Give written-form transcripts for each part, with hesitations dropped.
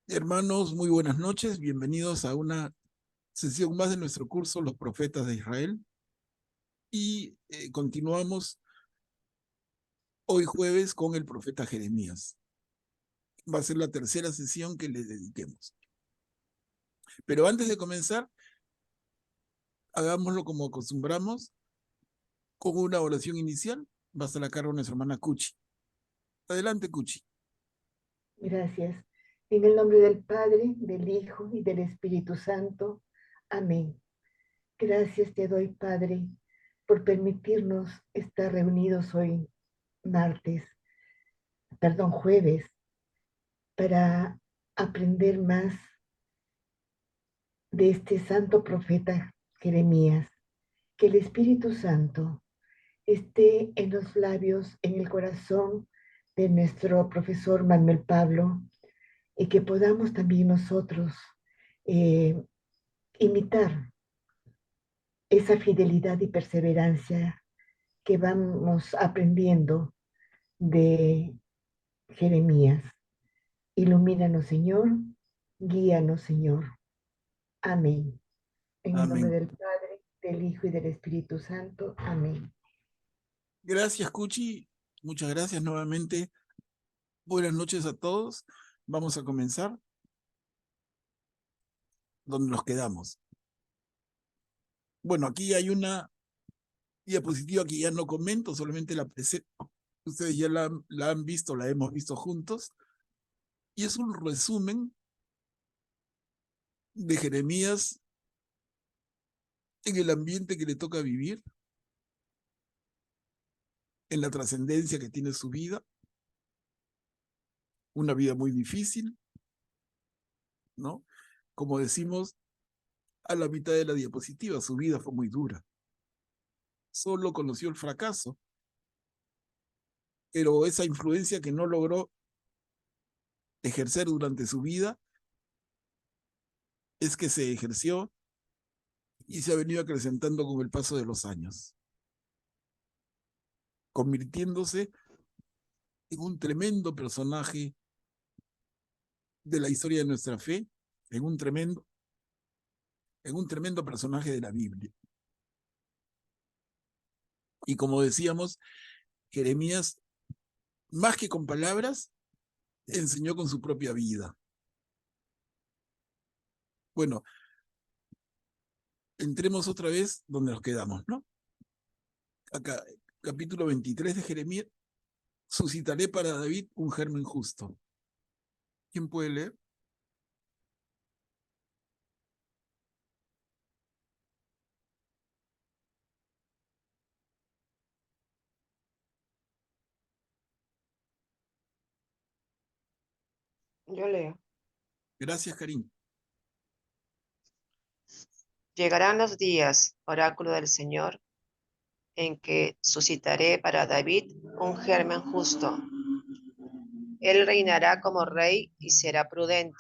Hermanos, muy buenas noches. Bienvenidos a una sesión más de nuestro curso Los Profetas de Israel. Y continuamos hoy jueves con el profeta Jeremías. Va a ser la tercera sesión que le dediquemos. Pero antes de comenzar, hagámoslo como acostumbramos, con una oración inicial. Va a estar a cargo de nuestra hermana Cuchi. Adelante, Cuchi. Gracias. En el nombre del Padre, del Hijo y del Espíritu Santo. Amén. Gracias te doy, Padre, por permitirnos estar reunidos hoy, jueves, para aprender más de este santo profeta Jeremías. Que el Espíritu Santo esté en los labios, en el corazón de nuestro profesor Manuel Pablo, y que podamos también nosotros eh, imitar esa fidelidad y perseverancia que vamos aprendiendo de Jeremías. Ilumínanos, Señor, guíanos, Señor. Amén. En el nombre Amén. del Padre, del Hijo y del Espíritu Santo. Amén. Gracias, Cuchi. Muchas gracias nuevamente. Buenas noches a todos. Vamos a comenzar donde nos quedamos. Bueno, aquí hay una diapositiva que ya no comento, solamente la presento. Ustedes ya la han visto, la hemos visto juntos. Y es un resumen de Jeremías en el ambiente que le toca vivir, en la trascendencia que tiene su vida, una vida muy difícil, ¿no? Como decimos a la mitad de la diapositiva, su vida fue muy dura. Solo conoció el fracaso, pero esa influencia que no logró ejercer durante su vida es que se ejerció y se ha venido acrecentando con el paso de los años, convirtiéndose en un tremendo personaje de la historia de nuestra fe, en un tremendo personaje de la Biblia. Y como decíamos, Jeremías, más que con palabras, enseñó con su propia vida. Bueno, entremos otra vez donde nos quedamos, ¿no? Acá, capítulo 23 de Jeremías, suscitaré para David un germen justo. ¿Quién puede leer? Yo leo. Gracias, Karim. Llegarán los días, oráculo del Señor, en que suscitaré para David un germen justo. Él reinará como rey y será prudente.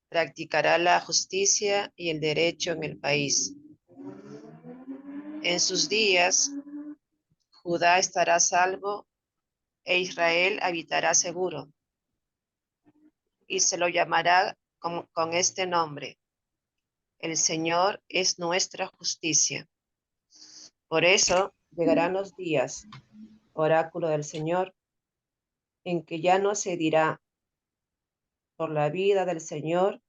Practicará la justicia y el derecho en el país. En sus días, Judá estará a salvo e Israel habitará seguro. Y se lo llamará con este nombre: El Señor es nuestra justicia. Por eso llegarán los días, oráculo del Señor, en que ya no se dirá: por la vida del Señor,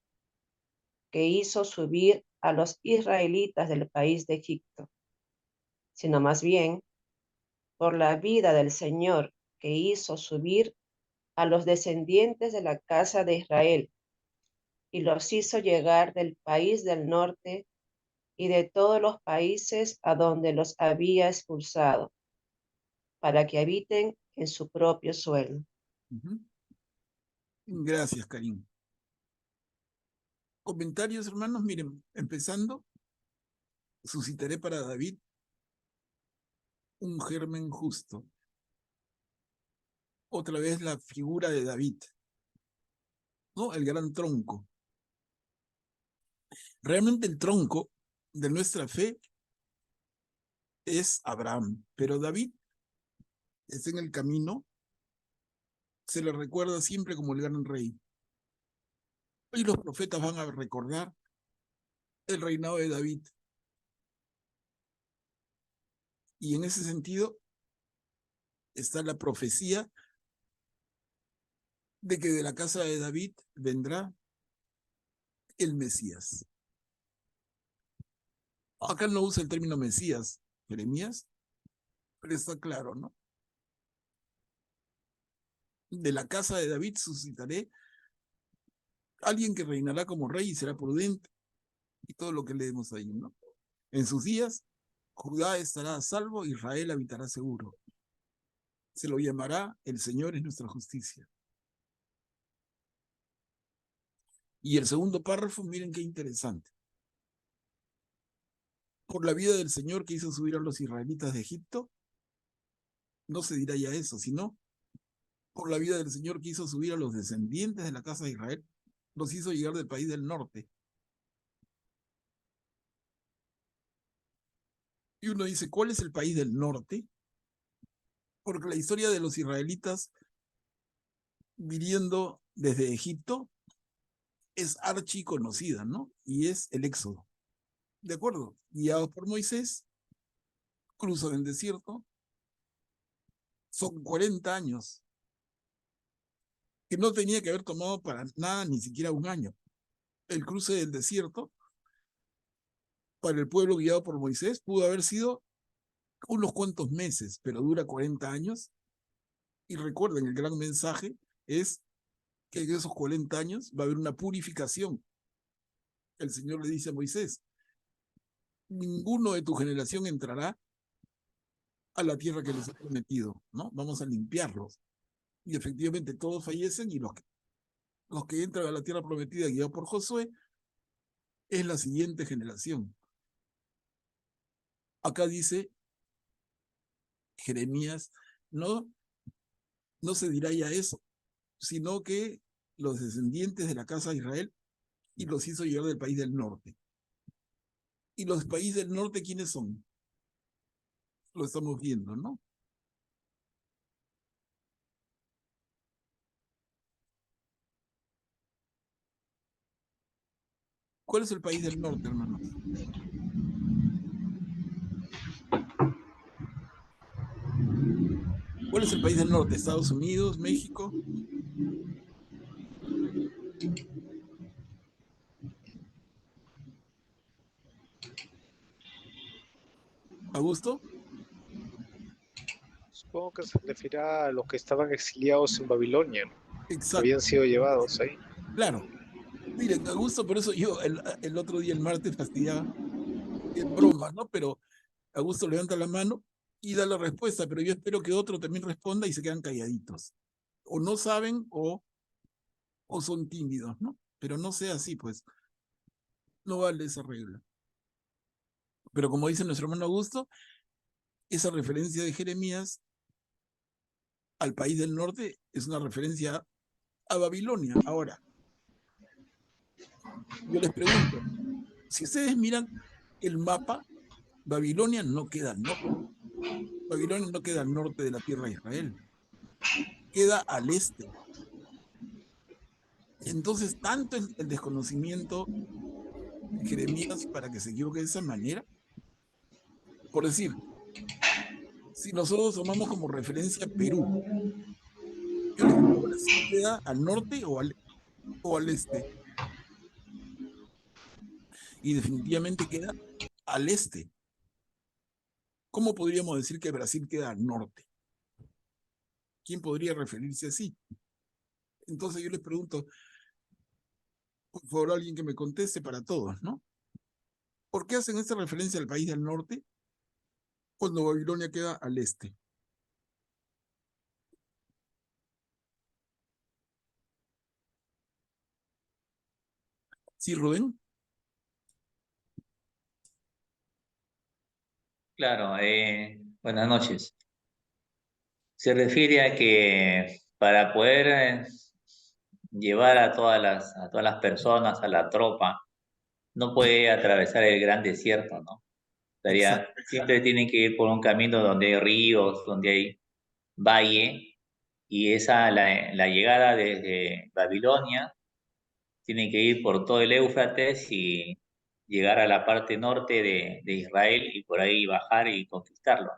que hizo subir a los israelitas del país de Egipto, sino más bien: por la vida del Señor, que hizo subir a los descendientes de la casa de Israel, y los hizo llegar del país del norte y de todos los países a donde los había expulsado, para que habiten en su propio suelo. Gracias, Karim. Comentarios, hermanos, miren, empezando, suscitaré para David un germen justo. Otra vez la figura de David, ¿no? El gran tronco. Realmente el tronco de nuestra fe es Abraham, pero David está en el camino, se le recuerda siempre como el gran rey. Hoy los profetas van a recordar el reinado de David. Y en ese sentido está la profecía de que de la casa de David vendrá el Mesías. Acá no usa el término Mesías, Jeremías, pero está claro, ¿no? De la casa de David suscitaré alguien que reinará como rey y será prudente, y todo lo que leemos ahí, ¿no? En sus días, Judá estará a salvo, Israel habitará seguro. Se lo llamará el Señor es nuestra justicia. Y el segundo párrafo, miren qué interesante. Por la vida del Señor que hizo subir a los israelitas de Egipto, no se dirá ya eso, sino por la vida del Señor que hizo subir a los descendientes de la casa de Israel, los hizo llegar del país del norte. Y uno dice, ¿cuál es el país del norte? Porque la historia de los israelitas viniendo desde Egipto es archiconocida, ¿no? Y es el Éxodo. ¿De acuerdo? Guiados por Moisés, cruzan el desierto, son 40 años, que no tenía que haber tomado para nada ni siquiera un año. El cruce del desierto para el pueblo guiado por Moisés pudo haber sido unos cuantos meses, pero dura 40 años. Y recuerden, el gran mensaje es que en esos 40 años va a haber una purificación. El Señor le dice a Moisés, ninguno de tu generación entrará a la tierra que les he prometido, ¿no? Vamos a limpiarlos. Y efectivamente todos fallecen y los que entran a la tierra prometida guiados por Josué es la siguiente generación. Acá dice Jeremías, no se dirá ya eso, sino que los descendientes de la casa de Israel y los hizo llegar del país del norte. ¿Y los países del norte quiénes son? Lo estamos viendo, ¿no? ¿Cuál es el país del norte, hermanos? ¿Cuál es el país del norte? ¿Estados Unidos, México? ¿Augusto? Supongo que se referirá a los que estaban exiliados en Babilonia, ¿no? Exacto. Habían sido llevados ahí. Claro. Miren, Augusto, por eso yo el otro día, el martes, fastidiaba en broma, ¿no? Pero Augusto levanta la mano y da la respuesta, pero yo espero que otro también responda y se quedan calladitos. O no saben o son tímidos, ¿no? Pero no sea así, pues. No vale esa regla. Pero como dice nuestro hermano Augusto, esa referencia de Jeremías al país del norte es una referencia a Babilonia. Ahora, yo les pregunto, si ustedes miran el mapa, Babilonia no queda al norte. Babilonia no queda al norte de la tierra de Israel. Queda al este. Entonces, tanto el desconocimiento de Jeremías para que se equivoque de esa manera. Por decir, si nosotros tomamos como referencia Perú, yo les digo, ¿Brasil queda al norte o al este? Y definitivamente queda al este. ¿Cómo podríamos decir que Brasil queda al norte? ¿Quién podría referirse así? Entonces yo les pregunto, por favor, alguien que me conteste para todos, ¿no? ¿Por qué hacen esta referencia al país del norte cuando Babilonia queda al este? ¿Sí, Rubén? Claro, buenas noches. Se refiere a que para poder llevar a todas las personas, a la tropa, no puede atravesar el gran desierto, ¿no? Siempre tienen que ir por un camino donde hay ríos, donde hay valle, y la llegada desde Babilonia tiene que ir por todo el Éufrates y llegar a la parte norte de Israel y por ahí bajar y conquistarlo.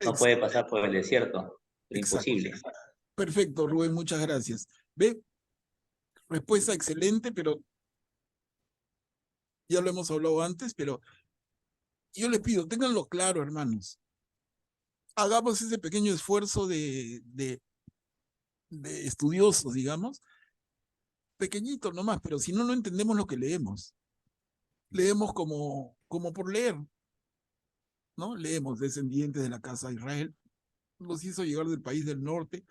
No puede Exacto, pasar por el desierto, es exacto. imposible. Perfecto, Rubén, muchas gracias. Ve, respuesta excelente, pero ya lo hemos hablado antes, pero yo les pido, ténganlo claro, hermanos. Hagamos ese pequeño esfuerzo de estudiosos, digamos, pequeñito nomás, pero si no, no entendemos lo que leemos. Leemos como por leer, ¿no? Leemos descendientes de la casa de Israel, los hizo llegar del país del norte,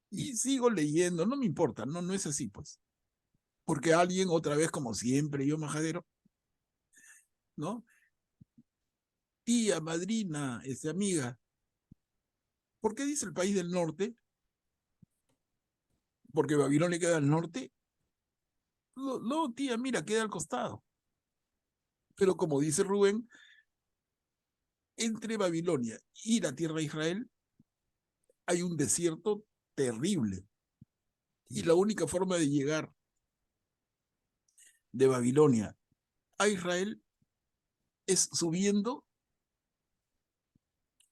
y sigo leyendo, no me importa, no, no es así, pues. Porque alguien, otra vez, como siempre, yo majadero, ¿no? Tía, madrina, amiga, ¿por qué dice el país del norte? Porque Babilonia queda al norte. No, no, tía, mira, queda al costado. Pero como dice Rubén, entre Babilonia y la tierra de Israel hay un desierto terrible. Y la única forma de llegar de Babilonia a Israel es subiendo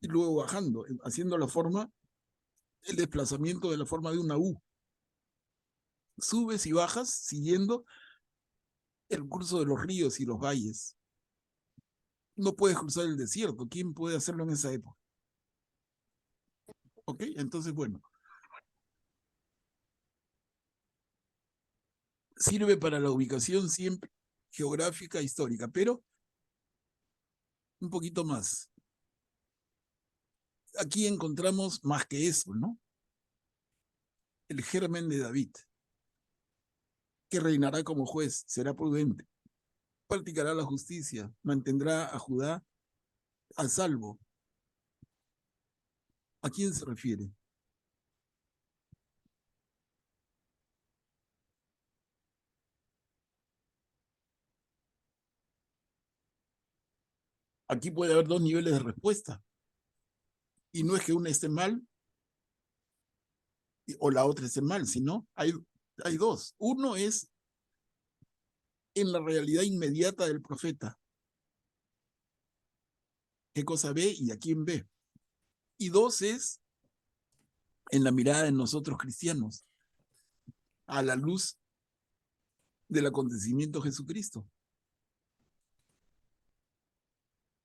y luego bajando, haciendo el desplazamiento de la forma de una U. Subes y bajas siguiendo el curso de los ríos y los valles. No puedes cruzar el desierto. ¿Quién puede hacerlo en esa época? ¿Ok? Entonces, bueno, sirve para la ubicación siempre geográfica, histórica, pero un poquito más. Aquí encontramos más que eso, ¿no? El germen de David, que reinará como juez, será prudente, practicará la justicia, mantendrá a Judá a salvo. ¿A quién se refiere? Aquí puede haber dos niveles de respuesta. Y no es que una esté mal o la otra esté mal, sino hay dos. Uno es en la realidad inmediata del profeta. ¿Qué cosa ve y a quién ve? Y dos es en la mirada de nosotros cristianos, a la luz del acontecimiento Jesucristo.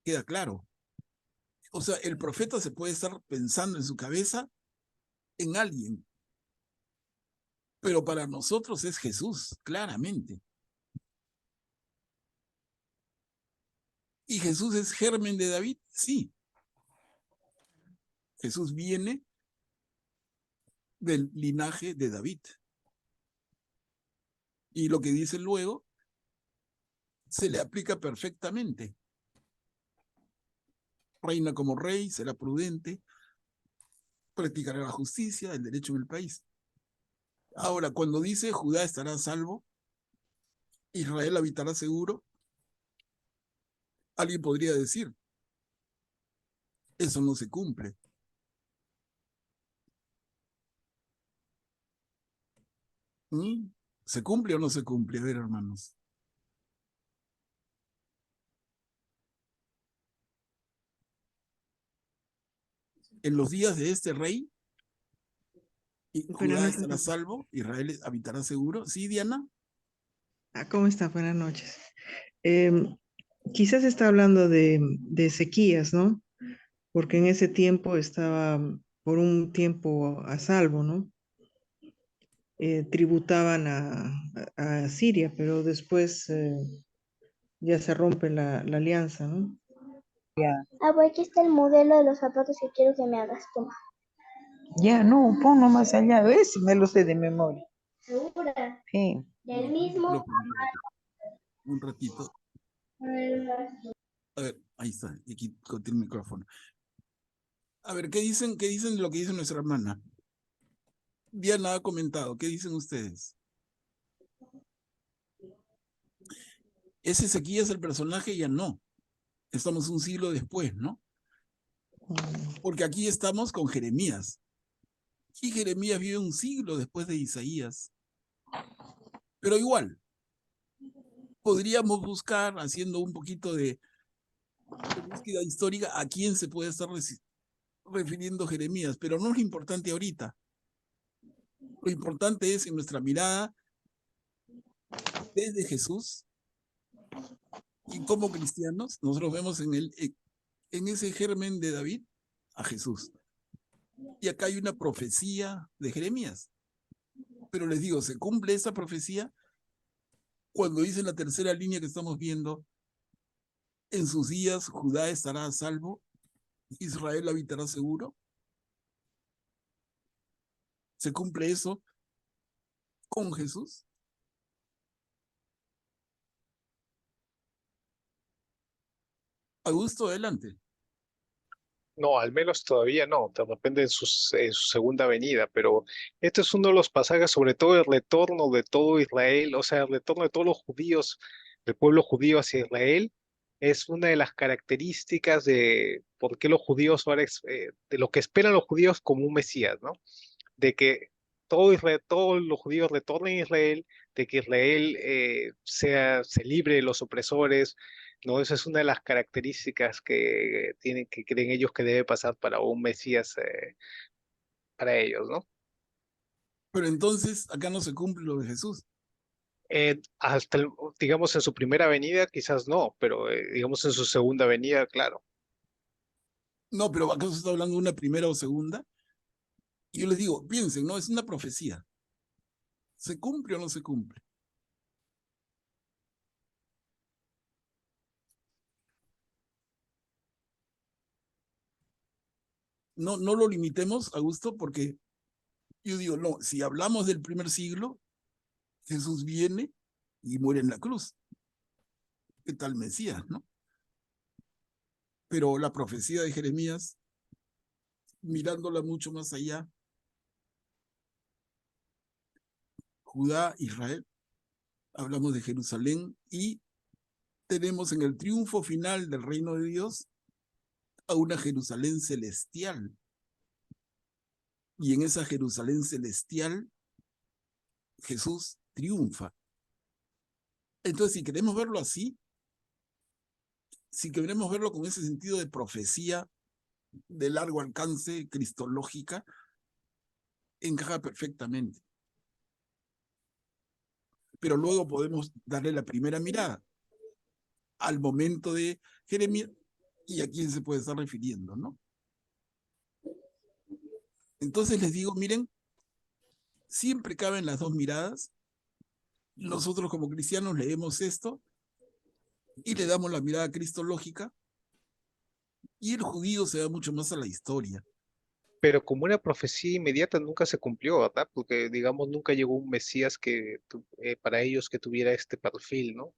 Queda claro. O sea, el profeta se puede estar pensando en su cabeza en alguien, pero para nosotros es Jesús, claramente. ¿Y Jesús es germen de David? Sí. Jesús viene del linaje de David. Y lo que dice luego se le aplica perfectamente. Reina como rey, será prudente, practicará la justicia, el derecho en el país. Ahora, cuando dice Judá estará a salvo, Israel habitará seguro, alguien podría decir, eso no se cumple. ¿Mm? ¿Se cumple o no se cumple? A ver, hermanos. En los días de este rey, Judá Buenas estará a noches. salvo, Israel habitará seguro. ¿Sí, Diana? ¿Cómo está? Buenas noches. Em, Quizás está hablando de sequías, ¿no? Porque en ese tiempo estaba por un tiempo a salvo, ¿no? Tributaban a Siria, pero después ya se rompe la alianza, ¿no? Abuela, aquí está el modelo de los zapatos que quiero que me hagas. Toma. Ya, no, ponlo más allá. ¿Ves? Me lo sé de memoria. ¿Segura? Sí. Del mismo. Un ratito. A ver, ahí está. Y aquí contiene el micrófono. A ver, ¿qué dicen de lo que dice nuestra hermana? Diana ha comentado. ¿Qué dicen ustedes? ¿Ese Ezequías el personaje? Ya no. Estamos un siglo después, ¿no? Porque aquí estamos con Jeremías. Y Jeremías vive un siglo después de Isaías. Pero igual, podríamos buscar, haciendo un poquito de búsqueda histórica, a quién se puede estar refiriendo Jeremías, pero no es lo importante ahorita. Lo importante es en nuestra mirada desde Jesús, y como cristianos, nosotros vemos en ese germen de David a Jesús. Y acá hay una profecía de Jeremías. Pero les digo, se cumple esa profecía cuando dice en la tercera línea que estamos viendo: en sus días Judá estará a salvo, Israel habitará seguro. ¿Se cumple eso con Jesús? Augusto, adelante. No, al menos todavía no, de repente en su segunda venida, pero este es uno de los pasajes, sobre todo el retorno de todo Israel, o sea, el retorno de todos los judíos, del pueblo judío hacia Israel, es una de las características de por qué los judíos ahora, de lo que esperan los judíos como un Mesías, ¿no? De que todo Israel, todos los judíos retornen a Israel, de que Israel se libre de los opresores, ¿no? Esa es una de las características que creen ellos que debe pasar para un Mesías para ellos, ¿no? Pero entonces acá no se cumple lo de Jesús. Hasta, digamos, en su primera venida quizás no, pero digamos en su segunda venida, claro. No, pero acá se está hablando de una primera o segunda. Y yo les digo, piensen, ¿no? Es una profecía. ¿Se cumple o no se cumple? No, no lo limitemos, Augusto, porque yo digo, no, si hablamos del primer siglo, Jesús viene y muere en la cruz. ¿Qué tal Mesías, no? Pero la profecía de Jeremías, mirándola mucho más allá, Judá, Israel, hablamos de Jerusalén y tenemos en el triunfo final del reino de Dios a una Jerusalén celestial. Y en esa Jerusalén celestial, Jesús triunfa. Entonces, si queremos verlo así, si queremos verlo con ese sentido de profecía de largo alcance, cristológica, encaja perfectamente. Pero luego podemos darle la primera mirada al momento de Jeremías y a quién se puede estar refiriendo, ¿no? Entonces les digo, miren, siempre caben las dos miradas. Nosotros como cristianos leemos esto y le damos la mirada cristológica, y el judío se da mucho más a la historia. Pero como una profecía inmediata nunca se cumplió, ¿verdad? Porque, digamos, nunca llegó un Mesías para ellos que tuviera este perfil, ¿no?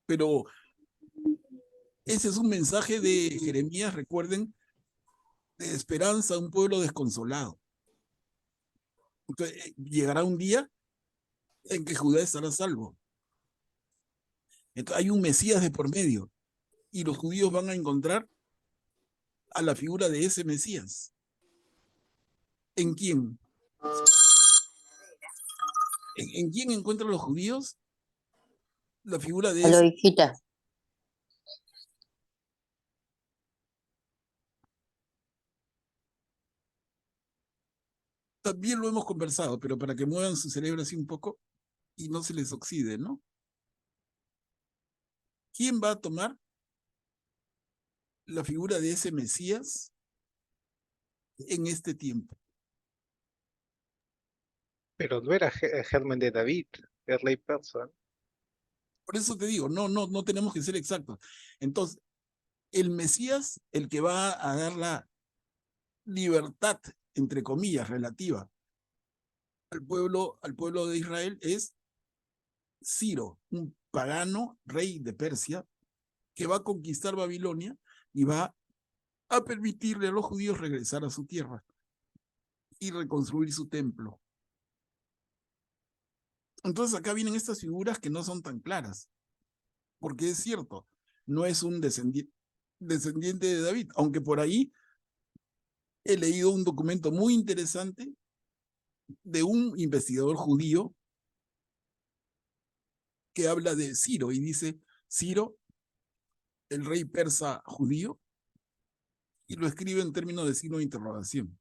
Pero ese es un mensaje de Jeremías, recuerden, de esperanza a un pueblo desconsolado. Entonces, llegará un día en que Judá estará salvo. Entonces, hay un Mesías de por medio y los judíos van a encontrar a la figura de ese Mesías. ¿En quién? ¿En quién encuentran los judíos la figura de Aló, ese? hijita. También lo hemos conversado, pero para que muevan su cerebro así un poco y no se les oxide, ¿no? ¿Quién va a tomar la figura de ese Mesías en este tiempo? Pero no era germen de David, el rey persa. Por eso te digo, no tenemos que ser exactos. Entonces, el Mesías, el que va a dar la libertad, entre comillas, relativa al pueblo de Israel, es Ciro, un pagano rey de Persia, que va a conquistar Babilonia y va a permitirle a los judíos regresar a su tierra y reconstruir su templo. Entonces acá vienen estas figuras que no son tan claras, porque es cierto, no es un descendiente de David, aunque por ahí he leído un documento muy interesante de un investigador judío que habla de Ciro y dice, Ciro, el rey persa judío, y lo escribe en términos de signo de interrogación,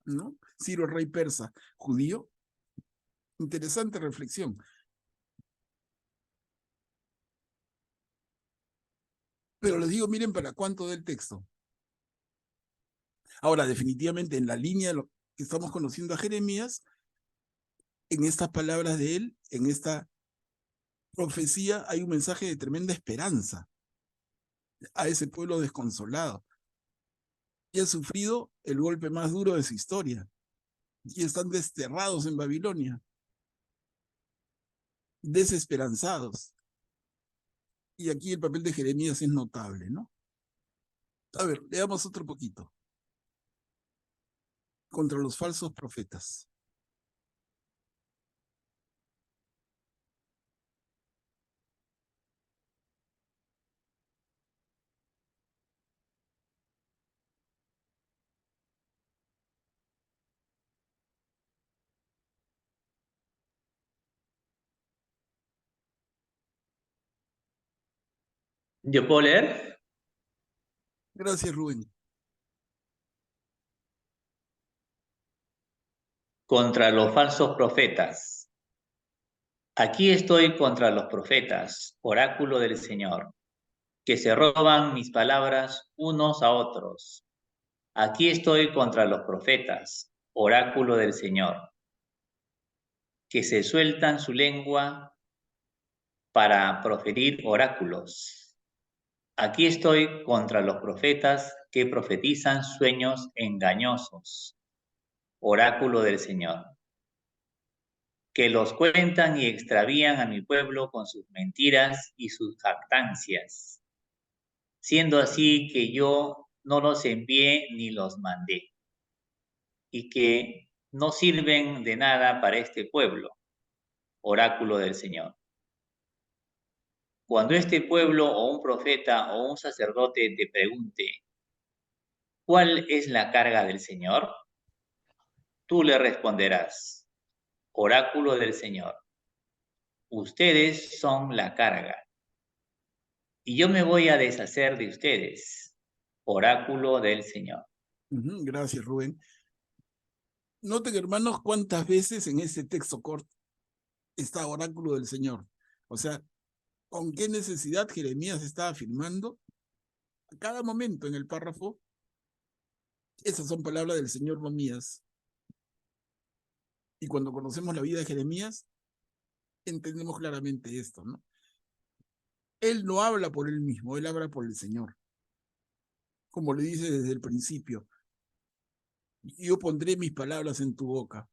¿no? Ciro, el rey persa judío. Interesante reflexión. Pero les digo, miren para cuánto del texto. Ahora, definitivamente, en la línea de lo que estamos conociendo a Jeremías, en estas palabras de él, en esta profecía, hay un mensaje de tremenda esperanza a ese pueblo desconsolado. Y ha sufrido el golpe más duro de su historia. Y están desterrados en Babilonia, desesperanzados. Y aquí el papel de Jeremías es notable, ¿no? A ver, leamos otro poquito. Contra los falsos profetas. ¿Yo puedo leer? Gracias, Rubén. Contra los falsos profetas. Aquí estoy contra los profetas, oráculo del Señor, que se roban mis palabras unos a otros. Aquí estoy contra los profetas, oráculo del Señor, que se sueltan su lengua para proferir oráculos. Aquí estoy contra los profetas que profetizan sueños engañosos, oráculo del Señor, que los cuentan y extravían a mi pueblo con sus mentiras y sus jactancias, siendo así que yo no los envié ni los mandé, y que no sirven de nada para este pueblo, oráculo del Señor. Cuando este pueblo o un profeta o un sacerdote te pregunte, ¿cuál es la carga del Señor? Tú le responderás, oráculo del Señor, ustedes son la carga, y yo me voy a deshacer de ustedes, oráculo del Señor. Gracias, Rubén. Noten, hermanos, cuántas veces en este texto corto está oráculo del Señor. O sea, con qué necesidad Jeremías está afirmando a cada momento en el párrafo. Esas son palabras del Señor, no mías. Y cuando conocemos la vida de Jeremías, entendemos claramente esto, ¿no? Él no habla por él mismo, él habla por el Señor. Como le dice desde el principio, yo pondré mis palabras en tu boca.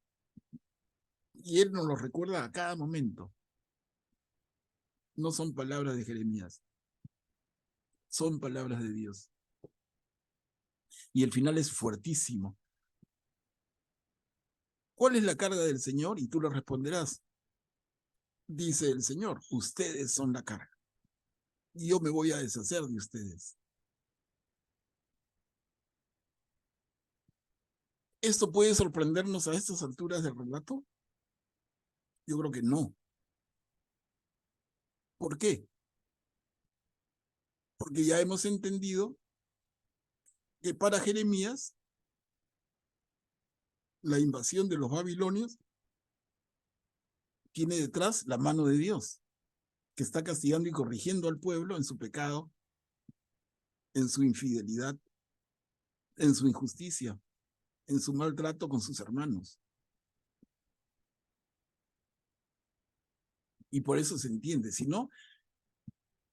Y él nos lo recuerda a cada momento. No son palabras de Jeremías, son palabras de Dios. Y el final es fuertísimo. ¿Cuál es la carga del Señor? Y tú le responderás. Dice el Señor, ustedes son la carga. Y yo me voy a deshacer de ustedes. ¿Esto puede sorprendernos a estas alturas del relato? Yo creo que no. ¿Por qué? Porque ya hemos entendido que para Jeremías la invasión de los babilonios tiene detrás la mano de Dios, que está castigando y corrigiendo al pueblo en su pecado, en su infidelidad, en su injusticia, en su maltrato con sus hermanos. Y por eso se entiende. Si no,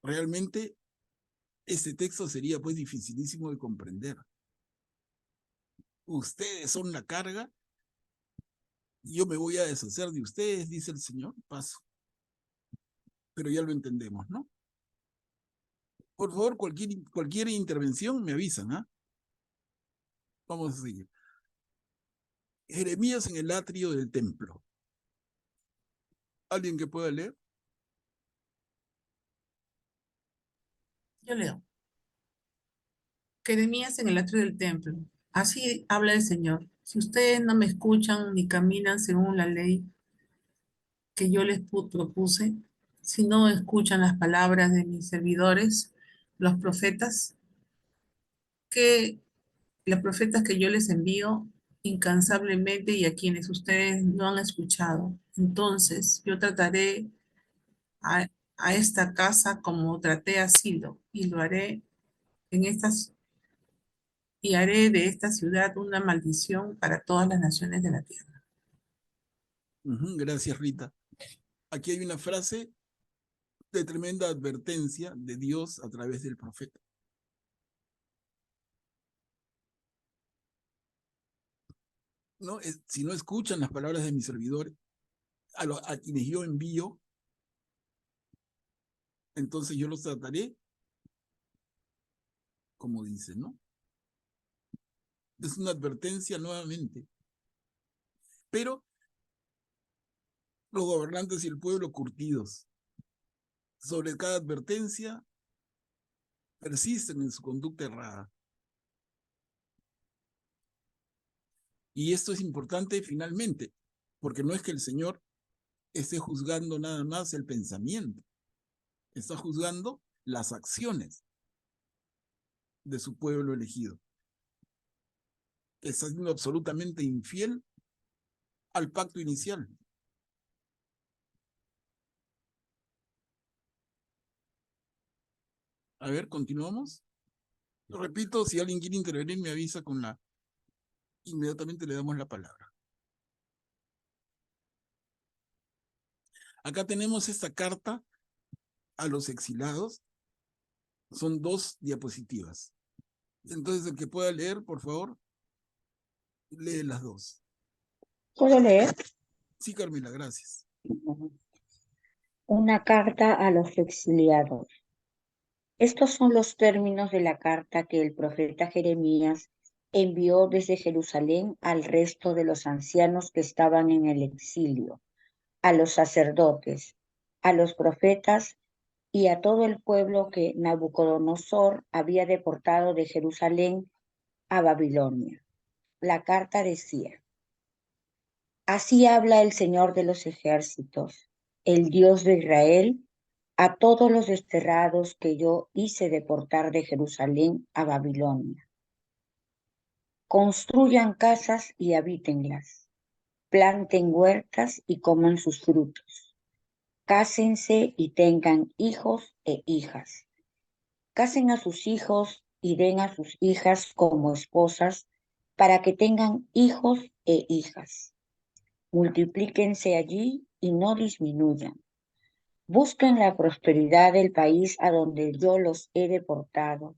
realmente este texto sería pues dificilísimo de comprender. Ustedes son la carga y yo me voy a deshacer de ustedes, dice el Señor. Paso. Pero ya lo entendemos, ¿no? Por favor, cualquier intervención me avisan, ¿ah? Vamos a seguir. Jeremías en el atrio del templo. ¿Alguien que pueda leer? Yo leo. Jeremías en el atrio del templo. Así habla el Señor. Si ustedes no me escuchan ni caminan según la ley que yo les propuse, si no escuchan las palabras de mis servidores, los profetas, que los profetas que yo les envío incansablemente y a quienes ustedes no han escuchado, entonces yo trataré a, a esta casa como traté a Silo y lo haré en estas y haré de esta ciudad una maldición para todas las naciones de la tierra. Gracias, Rita. Aquí hay una frase de tremenda advertencia de Dios a través del profeta. ¿No? Si no escuchan las palabras de mis servidores, a quienes yo envío, entonces yo los trataré como dice, ¿no? Es una advertencia nuevamente. Pero los gobernantes y el pueblo curtidos sobre cada advertencia persisten en su conducta errada. Y esto es importante finalmente, porque no es que el Señor esté juzgando nada más el pensamiento, está juzgando las acciones de su pueblo elegido. Está siendo absolutamente infiel al pacto inicial. A ver, continuamos. Lo repito, si alguien quiere intervenir, me avisa con la... Inmediatamente le damos la palabra. Acá tenemos esta carta a los exilados. Son 2 diapositivas. Entonces, el que pueda leer, por favor, lee las 2. ¿Puedo leer? Sí, Carmela, gracias. Una carta a los exiliados. Estos son los términos de la carta que el profeta Jeremías envió desde Jerusalén al resto de los ancianos que estaban en el exilio, a los sacerdotes, a los profetas y a todo el pueblo que Nabucodonosor había deportado de Jerusalén a Babilonia. La carta decía: Así habla el Señor de los ejércitos, el Dios de Israel, a todos los desterrados que yo hice deportar de Jerusalén a Babilonia. Construyan casas y habítenlas, planten huertas y coman sus frutos, cásense y tengan hijos e hijas, casen a sus hijos y den a sus hijas como esposas para que tengan hijos e hijas. Multiplíquense allí y no disminuyan. Busquen la prosperidad del país a donde yo los he deportado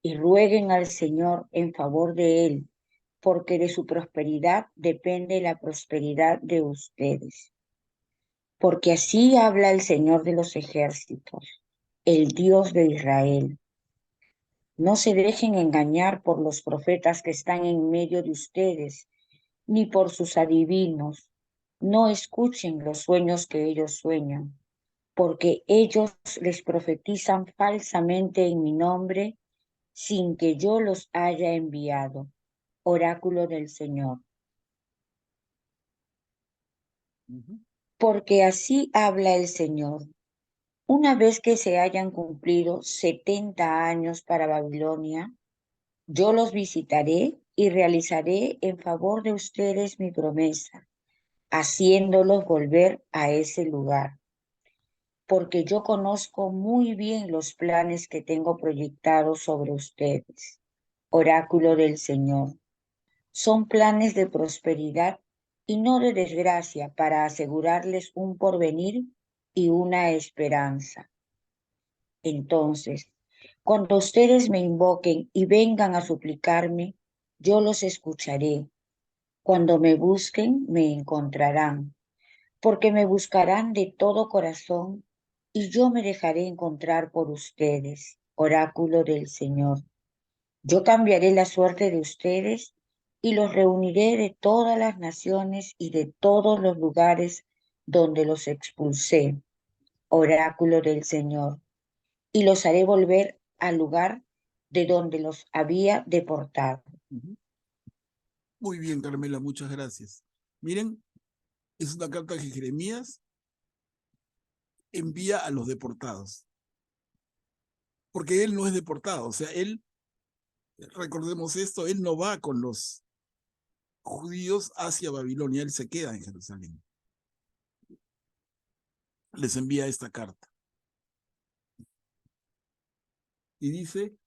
y rueguen al Señor en favor de él, porque de su prosperidad depende la prosperidad de ustedes. Porque así habla el Señor de los ejércitos, el Dios de Israel. No se dejen engañar por los profetas que están en medio de ustedes, ni por sus adivinos. No escuchen los sueños que ellos sueñan, porque ellos les profetizan falsamente en mi nombre sin que yo los haya enviado. Oráculo del Señor. Porque así habla el Señor. Una vez que se hayan cumplido 70 años para Babilonia, yo los visitaré y realizaré en favor de ustedes mi promesa, haciéndolos volver a ese lugar. Porque yo conozco muy bien los planes que tengo proyectados sobre ustedes. Oráculo del Señor. Son planes de prosperidad y no de desgracia, para asegurarles un porvenir y una esperanza. Entonces, cuando ustedes me invoquen y vengan a suplicarme, yo los escucharé. Cuando me busquen, me encontrarán, porque me buscarán de todo corazón y yo me dejaré encontrar por ustedes. Oráculo del Señor. Yo cambiaré la suerte de ustedes y los reuniré de todas las naciones y de todos los lugares donde los expulsé. Oráculo del Señor. Y los haré volver al lugar de donde los había deportado. Muy bien, Carmela, muchas gracias. Miren, es una carta que Jeremías envía a los deportados, porque él no es deportado, o sea, él, recordemos esto, él no va con los judíos hacia Babilonia, él se queda en Jerusalén. Les envía esta carta. Y dice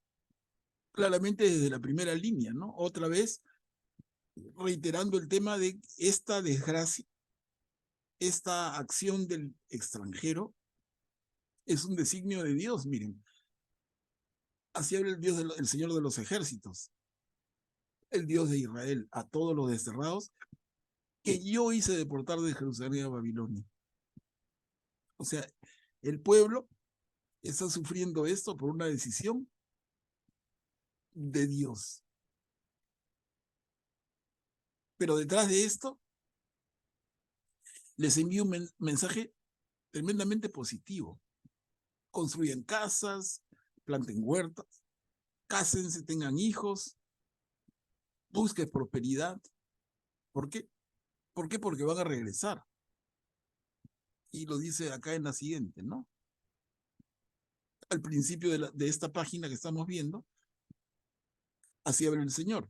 claramente desde la primera línea, ¿no? Otra vez reiterando el tema de esta desgracia, esta acción del extranjero es un designio de Dios, miren. Así habla el Dios el Señor de los ejércitos, el Dios de Israel, a todos los desterrados que yo hice deportar de Jerusalén a Babilonia. O sea, el pueblo está sufriendo esto por una decisión de Dios. Pero detrás de esto, les envío un mensaje tremendamente positivo. Construyan casas, planten huertas, cásense, tengan hijos, busquen prosperidad. ¿Por qué? ¿Por qué? Porque van a regresar. Y lo dice acá en la siguiente, ¿no? Al principio de esta página que estamos viendo, así habla el Señor.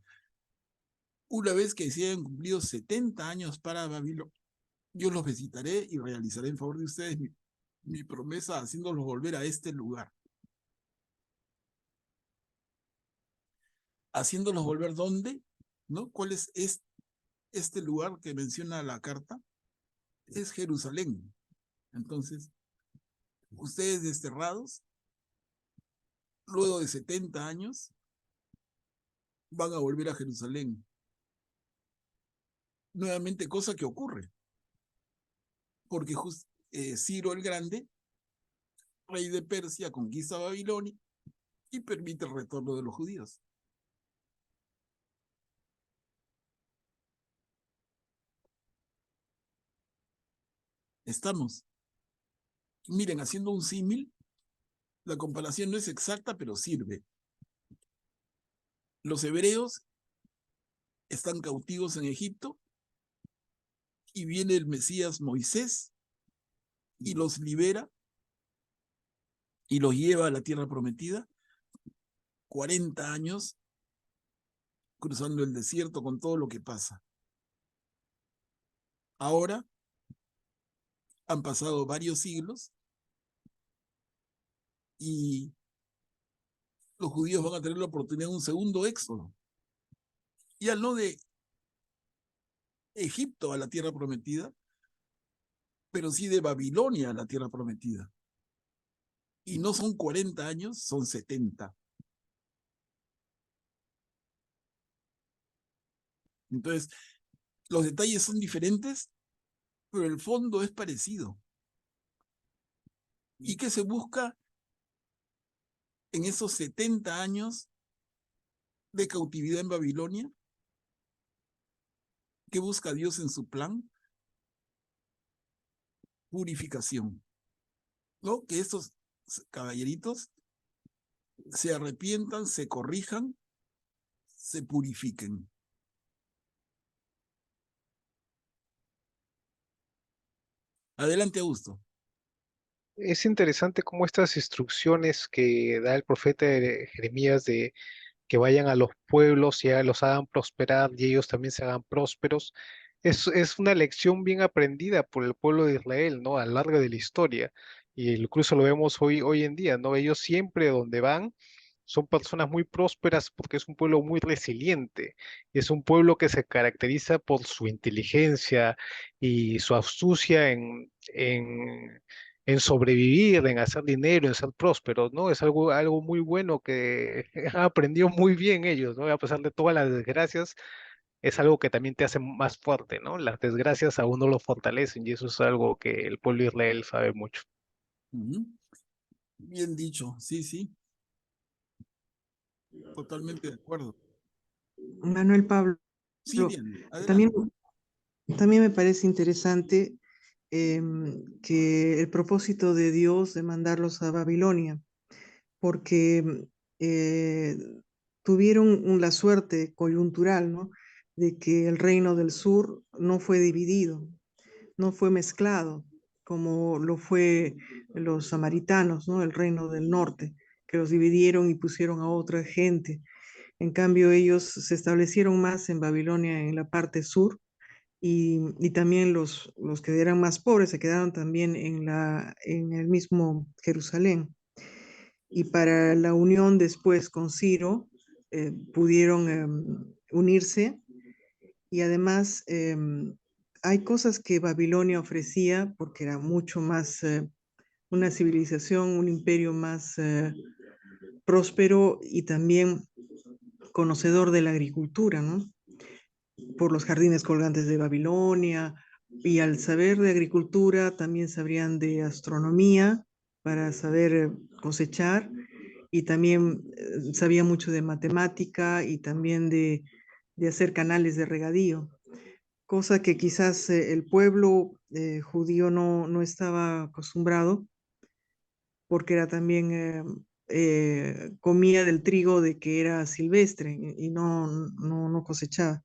Una vez que se hayan cumplido 70 años para Babilonia, yo los visitaré y realizaré en favor de ustedes mi promesa, haciéndolos volver a este lugar. Haciéndolos volver ¿dónde? ¿No? ¿Cuál es este lugar que menciona la carta? Es Jerusalén. Entonces, ustedes desterrados, luego de 70 años, van a volver a Jerusalén. Nuevamente, cosa que ocurre. Porque Ciro el Grande, rey de Persia, conquista Babilonia y permite el retorno de los judíos. Estamos. Miren, haciendo un símil, la comparación no es exacta, pero sirve. Los hebreos están cautivos en Egipto y viene el Mesías Moisés y los libera y los lleva a la tierra prometida. 40 años cruzando el desierto con todo lo que pasa. Ahora han pasado varios siglos y los judíos van a tener la oportunidad de un segundo éxodo. Ya no de Egipto a la tierra prometida, pero sí de Babilonia a la tierra prometida. Y no son 40 años, son 70. Entonces, los detalles son diferentes, pero el fondo es parecido. ¿Y qué se busca en esos 70 años de cautividad en Babilonia? ¿Qué busca Dios en su plan? Purificación. ¿No? Que estos caballeritos se arrepientan, se corrijan, se purifiquen. Adelante, Augusto. Es interesante cómo estas instrucciones que da el profeta Jeremías de que vayan a los pueblos y los hagan prosperar y ellos también se hagan prósperos, es una lección bien aprendida por el pueblo de Israel, ¿no? A lo largo de la historia. Y incluso lo vemos hoy en día, ¿no? Ellos siempre donde van son personas muy prósperas porque es un pueblo muy resiliente. Es un pueblo que se caracteriza por su inteligencia y su astucia en sobrevivir, en hacer dinero, en ser prósperos, ¿no? Es algo muy bueno que han aprendido muy bien ellos, ¿no? A pesar de todas las desgracias, es algo que también te hace más fuerte, ¿no? Las desgracias a uno lo fortalecen y eso es algo que el pueblo de Israel sabe mucho. Bien dicho, sí, sí. Totalmente de acuerdo. Manuel Pablo, Sí, Diana, también, adelante. también me parece interesante que el propósito de Dios de mandarlos a Babilonia, porque tuvieron la suerte coyuntural, ¿no? de que el reino del sur no fue dividido, no fue mezclado, como lo fue los samaritanos, ¿no? El reino del norte, que los dividieron y pusieron a otra gente. En cambio, ellos se establecieron más en Babilonia, en la parte sur, y también los que eran más pobres se quedaron también en el mismo Jerusalén. Y para la unión después con Ciro, pudieron unirse, y además hay cosas que Babilonia ofrecía porque era mucho más una civilización, un imperio más próspero y también conocedor de la agricultura, ¿no? Por los jardines colgantes de Babilonia, y al saber de agricultura también sabrían de astronomía para saber cosechar, y también sabía mucho de matemática y también de hacer canales de regadío, cosa que quizás el pueblo judío no estaba acostumbrado, porque era también comía del trigo de que era silvestre y no cosechaba.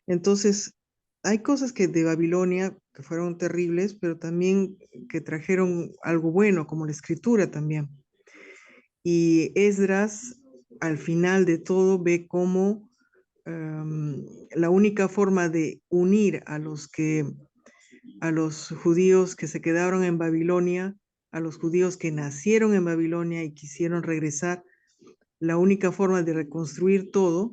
Entonces, hay cosas que de Babilonia que fueron terribles, pero también que trajeron algo bueno, como la escritura también. Y Esdras, al final de todo, ve cómo la única forma de unir a los judíos que se quedaron en Babilonia, a los judíos que nacieron en Babilonia y quisieron regresar, la única forma de reconstruir todo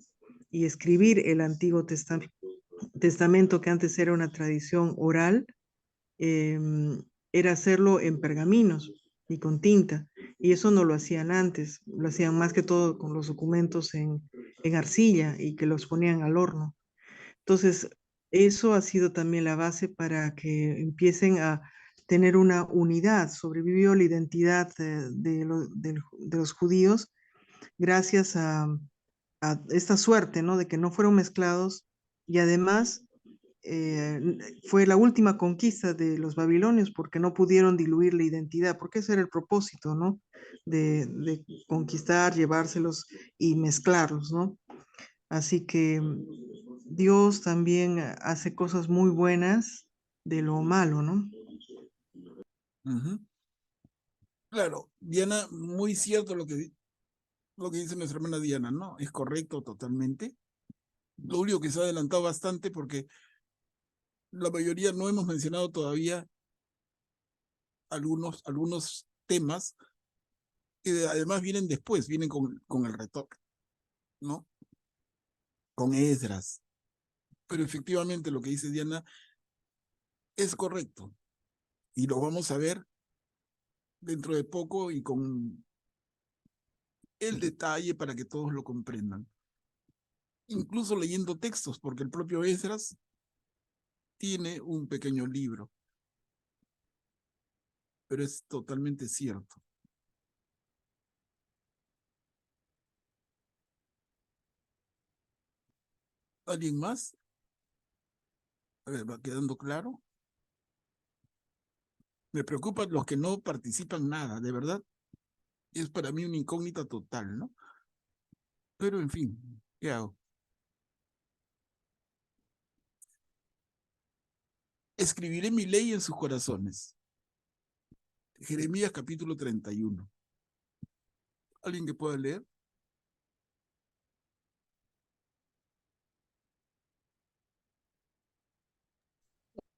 y escribir el Antiguo Testamento, que antes era una tradición oral, era hacerlo en pergaminos y con tinta. Y eso no lo hacían antes, lo hacían más que todo con los documentos en arcilla y que los ponían al horno. Entonces, eso ha sido también la base para que empiecen a tener una unidad. Sobrevivió la identidad de los judíos gracias a esta suerte, ¿no? De que no fueron mezclados, y además fue la última conquista de los babilonios porque no pudieron diluir la identidad, porque ese era el propósito, ¿no? De conquistar, llevárselos y mezclarlos, ¿no? Así que Dios también hace cosas muy buenas de lo malo, ¿no? Claro, Diana, muy cierto lo que dice nuestra hermana Diana, ¿no? Es correcto totalmente. Lo único que se ha adelantado bastante porque la mayoría no hemos mencionado todavía algunos temas que además vienen después, vienen con el retoque, ¿no? Con Esdras. Pero efectivamente lo que dice Diana es correcto. Y lo vamos a ver dentro de poco y con el detalle para que todos lo comprendan. Incluso leyendo textos, porque el propio Esdras tiene un pequeño libro. Pero es totalmente cierto. ¿Alguien más? A ver, ¿va quedando claro? Me preocupan los que no participan nada, de verdad. Es para mí una incógnita total, ¿no? Pero en fin, ¿qué hago? Escribiré mi ley en sus corazones. Jeremías capítulo 31. ¿Alguien que pueda leer?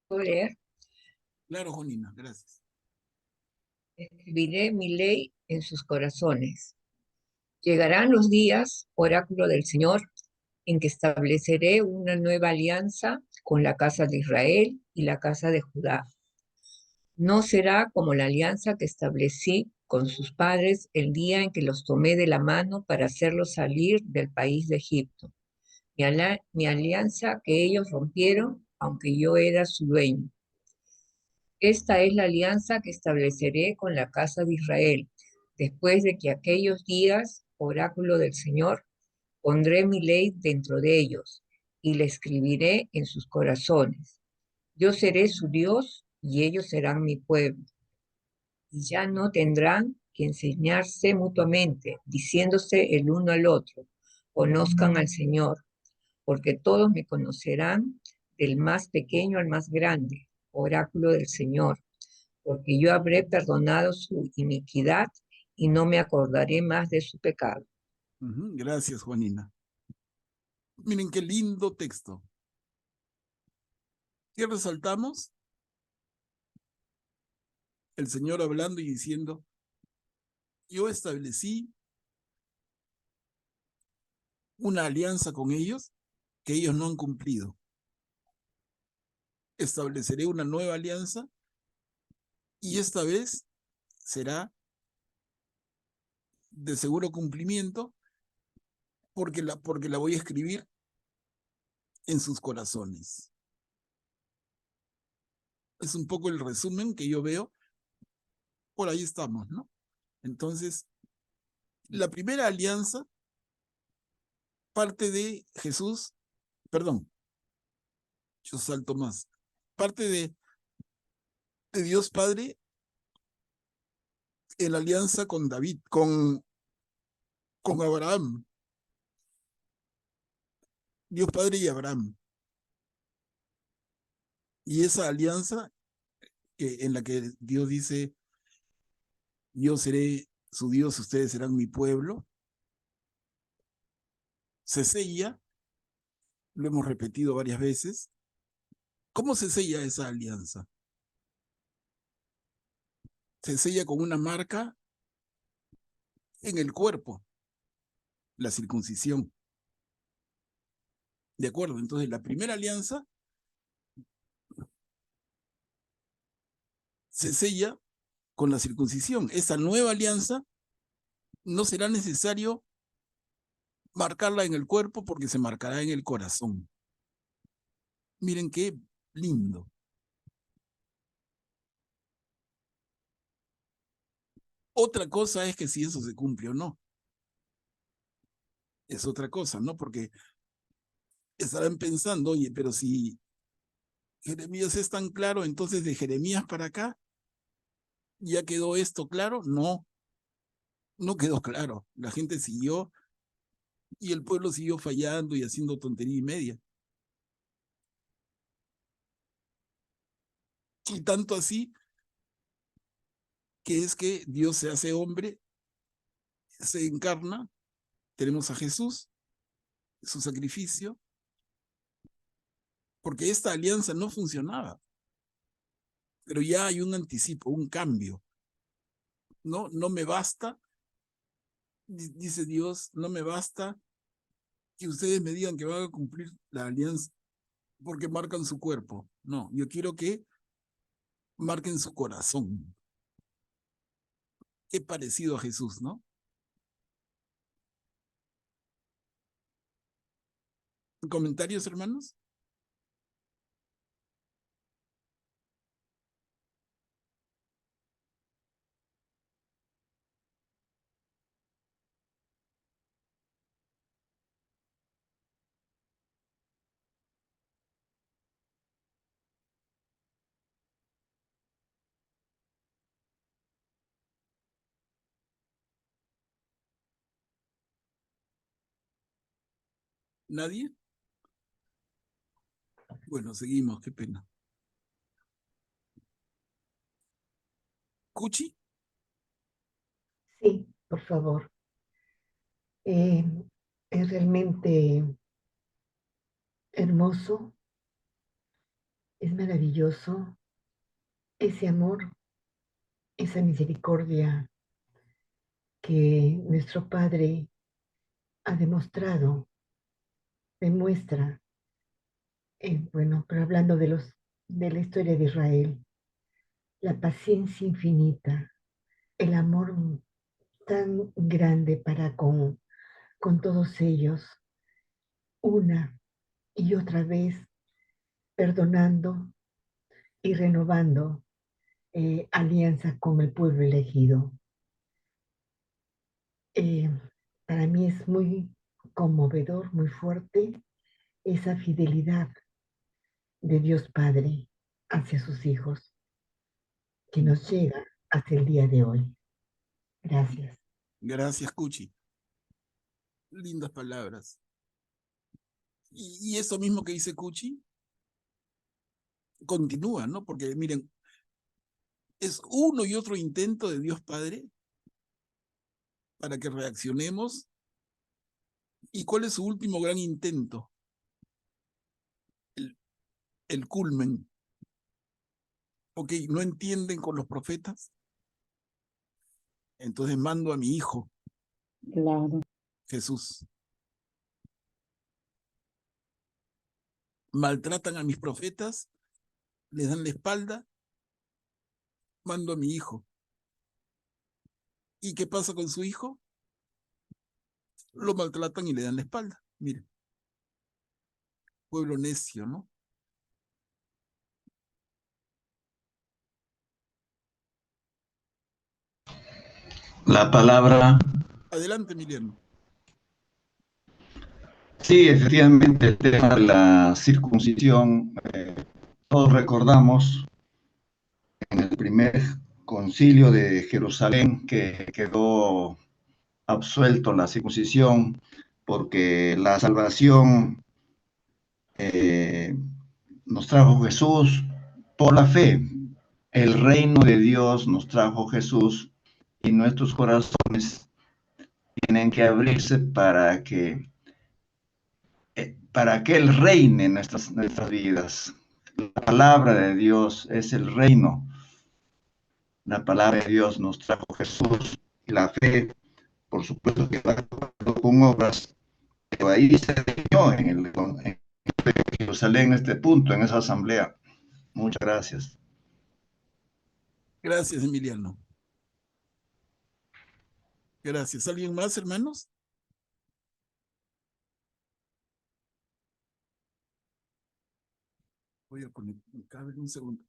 ¿Puedo leer? Claro, Jonina, gracias. Escribiré mi ley en sus corazones. Llegarán los días, oráculo del Señor, en que estableceré una nueva alianza con la casa de Israel y la casa de Judá. No será como la alianza que establecí con sus padres el día en que los tomé de la mano para hacerlos salir del país de Egipto. Mi alianza que ellos rompieron, aunque yo era su dueño. Esta es la alianza que estableceré con la casa de Israel. Después de que aquellos días, oráculo del Señor, pondré mi ley dentro de ellos y la escribiré en sus corazones. Yo seré su Dios y ellos serán mi pueblo. Y ya no tendrán que enseñarse mutuamente, diciéndose el uno al otro, conozcan al Señor, porque todos me conocerán, del más pequeño al más grande, oráculo del Señor, porque yo habré perdonado su iniquidad y no me acordaré más de su pecado. Gracias, Juanina. Miren qué lindo texto. ¿Qué resaltamos? El Señor hablando y diciendo, yo establecí una alianza con ellos que ellos no han cumplido. Estableceré una nueva alianza y esta vez será de seguro cumplimiento porque la voy a escribir en sus corazones. Es un poco el resumen que yo veo. Por ahí estamos, ¿no? Entonces, la primera alianza parte de Jesús, perdón, yo salto más, parte de Dios Padre en la alianza con David, con Abraham. Dios Padre y Abraham. Y esa alianza en la que Dios dice, yo seré su Dios, ustedes serán mi pueblo, se sella, lo hemos repetido varias veces. ¿Cómo se sella esa alianza? Se sella con una marca en el cuerpo, la circuncisión. ¿De acuerdo? Entonces, la primera alianza se sella con la circuncisión. Esa nueva alianza no será necesario marcarla en el cuerpo porque se marcará en el corazón. Miren qué lindo. Otra cosa es que si eso se cumple o no. Es otra cosa, ¿no? Porque estarán pensando, oye, pero si Jeremías es tan claro, entonces de Jeremías para acá, ¿ya quedó esto claro? No, no quedó claro. La gente siguió y el pueblo siguió fallando y haciendo tontería y media. Y tanto así que es que Dios se hace hombre, se encarna, tenemos a Jesús, su sacrificio, porque esta alianza no funcionaba, pero ya hay un anticipo, un cambio. No, no me basta, dice Dios, no me basta que ustedes me digan que van a cumplir la alianza porque marcan su cuerpo. No, yo quiero que marquen su corazón. Qué parecido a Jesús, ¿no? ¿Comentarios, hermanos? ¿Nadie? Bueno, seguimos, qué pena. ¿Cuchi? Sí, por favor. Es realmente hermoso, es maravilloso ese amor, esa misericordia que nuestro Padre ha demostrado, demuestra, bueno, pero hablando de la historia de Israel, la paciencia infinita, el amor tan grande para con todos ellos, una y otra vez perdonando y renovando alianza con el pueblo elegido. Eh, para mí es muy conmovedor, muy fuerte esa fidelidad de Dios Padre hacia sus hijos que nos llega hasta el día de hoy. Gracias. Gracias, Cuchi. Lindas palabras. Y eso mismo que dice Cuchi continúa, ¿no? Porque miren, es uno y otro intento de Dios Padre para que reaccionemos. ¿Y cuál es su último gran intento? El culmen. Ok, ¿no entienden con los profetas? Entonces mando a mi hijo, Claro. Jesús. Maltratan a mis profetas, les dan la espalda, mando a mi hijo. ¿Y qué pasa con su hijo? Lo maltratan y le dan la espalda. Miren, pueblo necio, ¿no? La palabra, Adelante, Emiliano. sí, efectivamente, el tema de la circuncisión, todos recordamos en el primer concilio de Jerusalén que quedó absuelto la circuncisión porque la salvación nos trajo Jesús por la fe. El reino de Dios nos trajo Jesús y nuestros corazones tienen que abrirse para que Él reine en nuestras vidas. La palabra de Dios es el reino. La palabra de Dios nos trajo Jesús y la fe, por supuesto que va con obras, pero ahí se definió en Jerusalén este punto, en esa asamblea. Muchas gracias. Gracias, Emiliano. Gracias. ¿Alguien más, hermanos? Voy a poner un cable un segundo.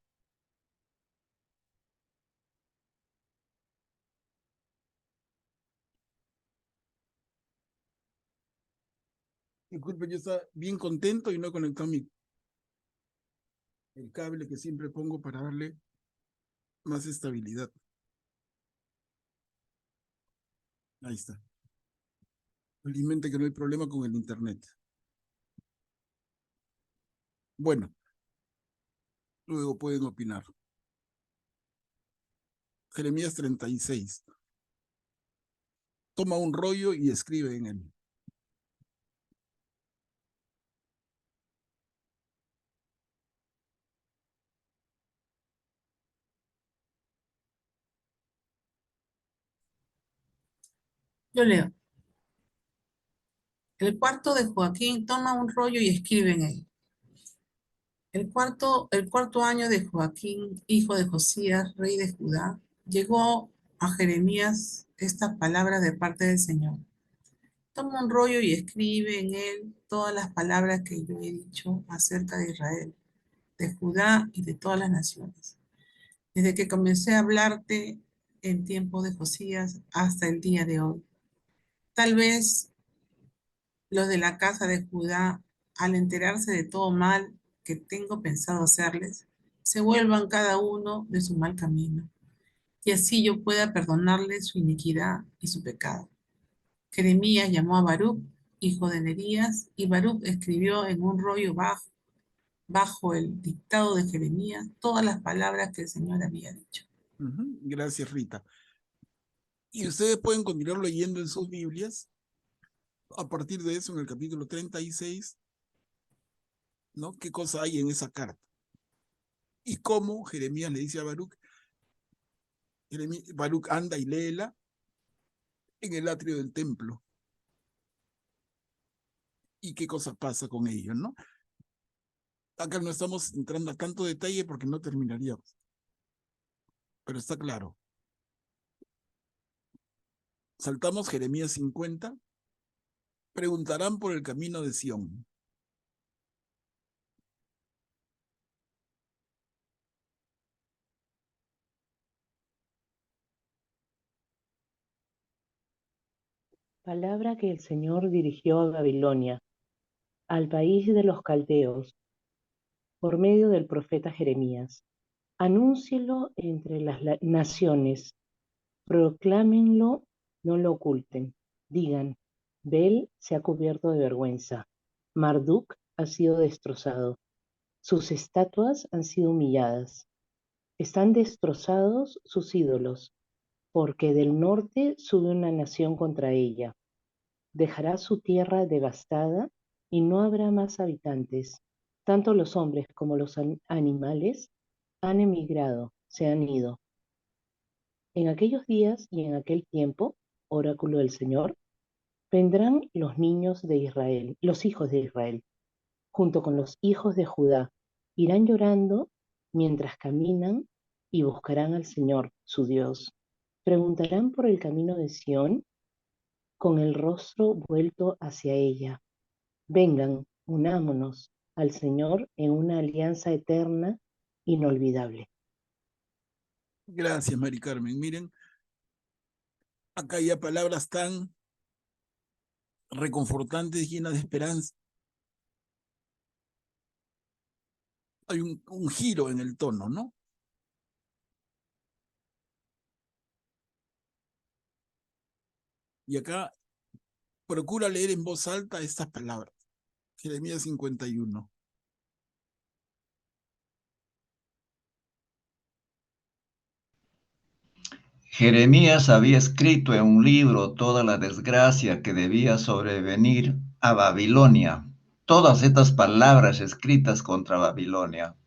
Disculpen, yo estaba bien contento y no he conectado el cable que siempre pongo para darle más estabilidad. Ahí está. Felizmente que no hay problema con el internet. Bueno, luego pueden opinar. Jeremías 36. Toma un rollo y escribe en él. Yo leo. El cuarto de Joaquín, toma un rollo y escribe en él. El cuarto año de Joaquín, hijo de Josías, rey de Judá, llegó a Jeremías esta palabra de parte del Señor. Toma un rollo y escribe en él todas las palabras que yo he dicho acerca de Israel, de Judá y de todas las naciones. Desde que comencé a hablarte en tiempo de Josías hasta el día de hoy. Tal vez los de la casa de Judá, al enterarse de todo mal que tengo pensado hacerles, se vuelvan cada uno de su mal camino, y así yo pueda perdonarles su iniquidad y su pecado. Jeremías llamó a Baruc, hijo de Nerías, y Baruc escribió en un rollo bajo el dictado de Jeremías todas las palabras que el Señor había dicho. Gracias, Rita. Y ustedes pueden continuar leyendo en sus Biblias. A partir de eso, en el capítulo 36, ¿no? ¿Qué cosa hay en esa carta? Y cómo Jeremías le dice a Baruc, Baruc anda y léela en el atrio del templo. Y qué cosa pasa con ellos, ¿no? Acá no estamos entrando a tanto detalle porque no terminaríamos. Pero está claro. Saltamos Jeremías 50. Preguntarán por el camino de Sión. Palabra que el Señor dirigió a Babilonia, al país de los caldeos, por medio del profeta Jeremías. Anúncielo entre las naciones, proclámenlo, no lo oculten. Digan, Bel se ha cubierto de vergüenza, Marduk ha sido destrozado, sus estatuas han sido humilladas, están destrozados sus ídolos, porque del norte sube una nación contra ella. Dejará su tierra devastada y no habrá más habitantes. Tanto los hombres como los animales han emigrado, se han ido. En aquellos días y en aquel tiempo, oráculo del Señor, vendrán los niños de Israel, los hijos de Israel, junto con los hijos de Judá. Irán llorando mientras caminan y buscarán al Señor, su Dios. Preguntarán por el camino de Sión con el rostro vuelto hacia ella. Vengan, unámonos al Señor en una alianza eterna, inolvidable. Gracias, Mari Carmen. Miren, acá hay palabras tan reconfortantes, llenas de esperanza. Hay un giro en el tono, ¿no? Y acá procura leer en voz alta estas palabras. Jeremías 51. Jeremías había escrito en un libro toda la desgracia que debía sobrevenir a Babilonia, todas estas palabras escritas contra Babilonia.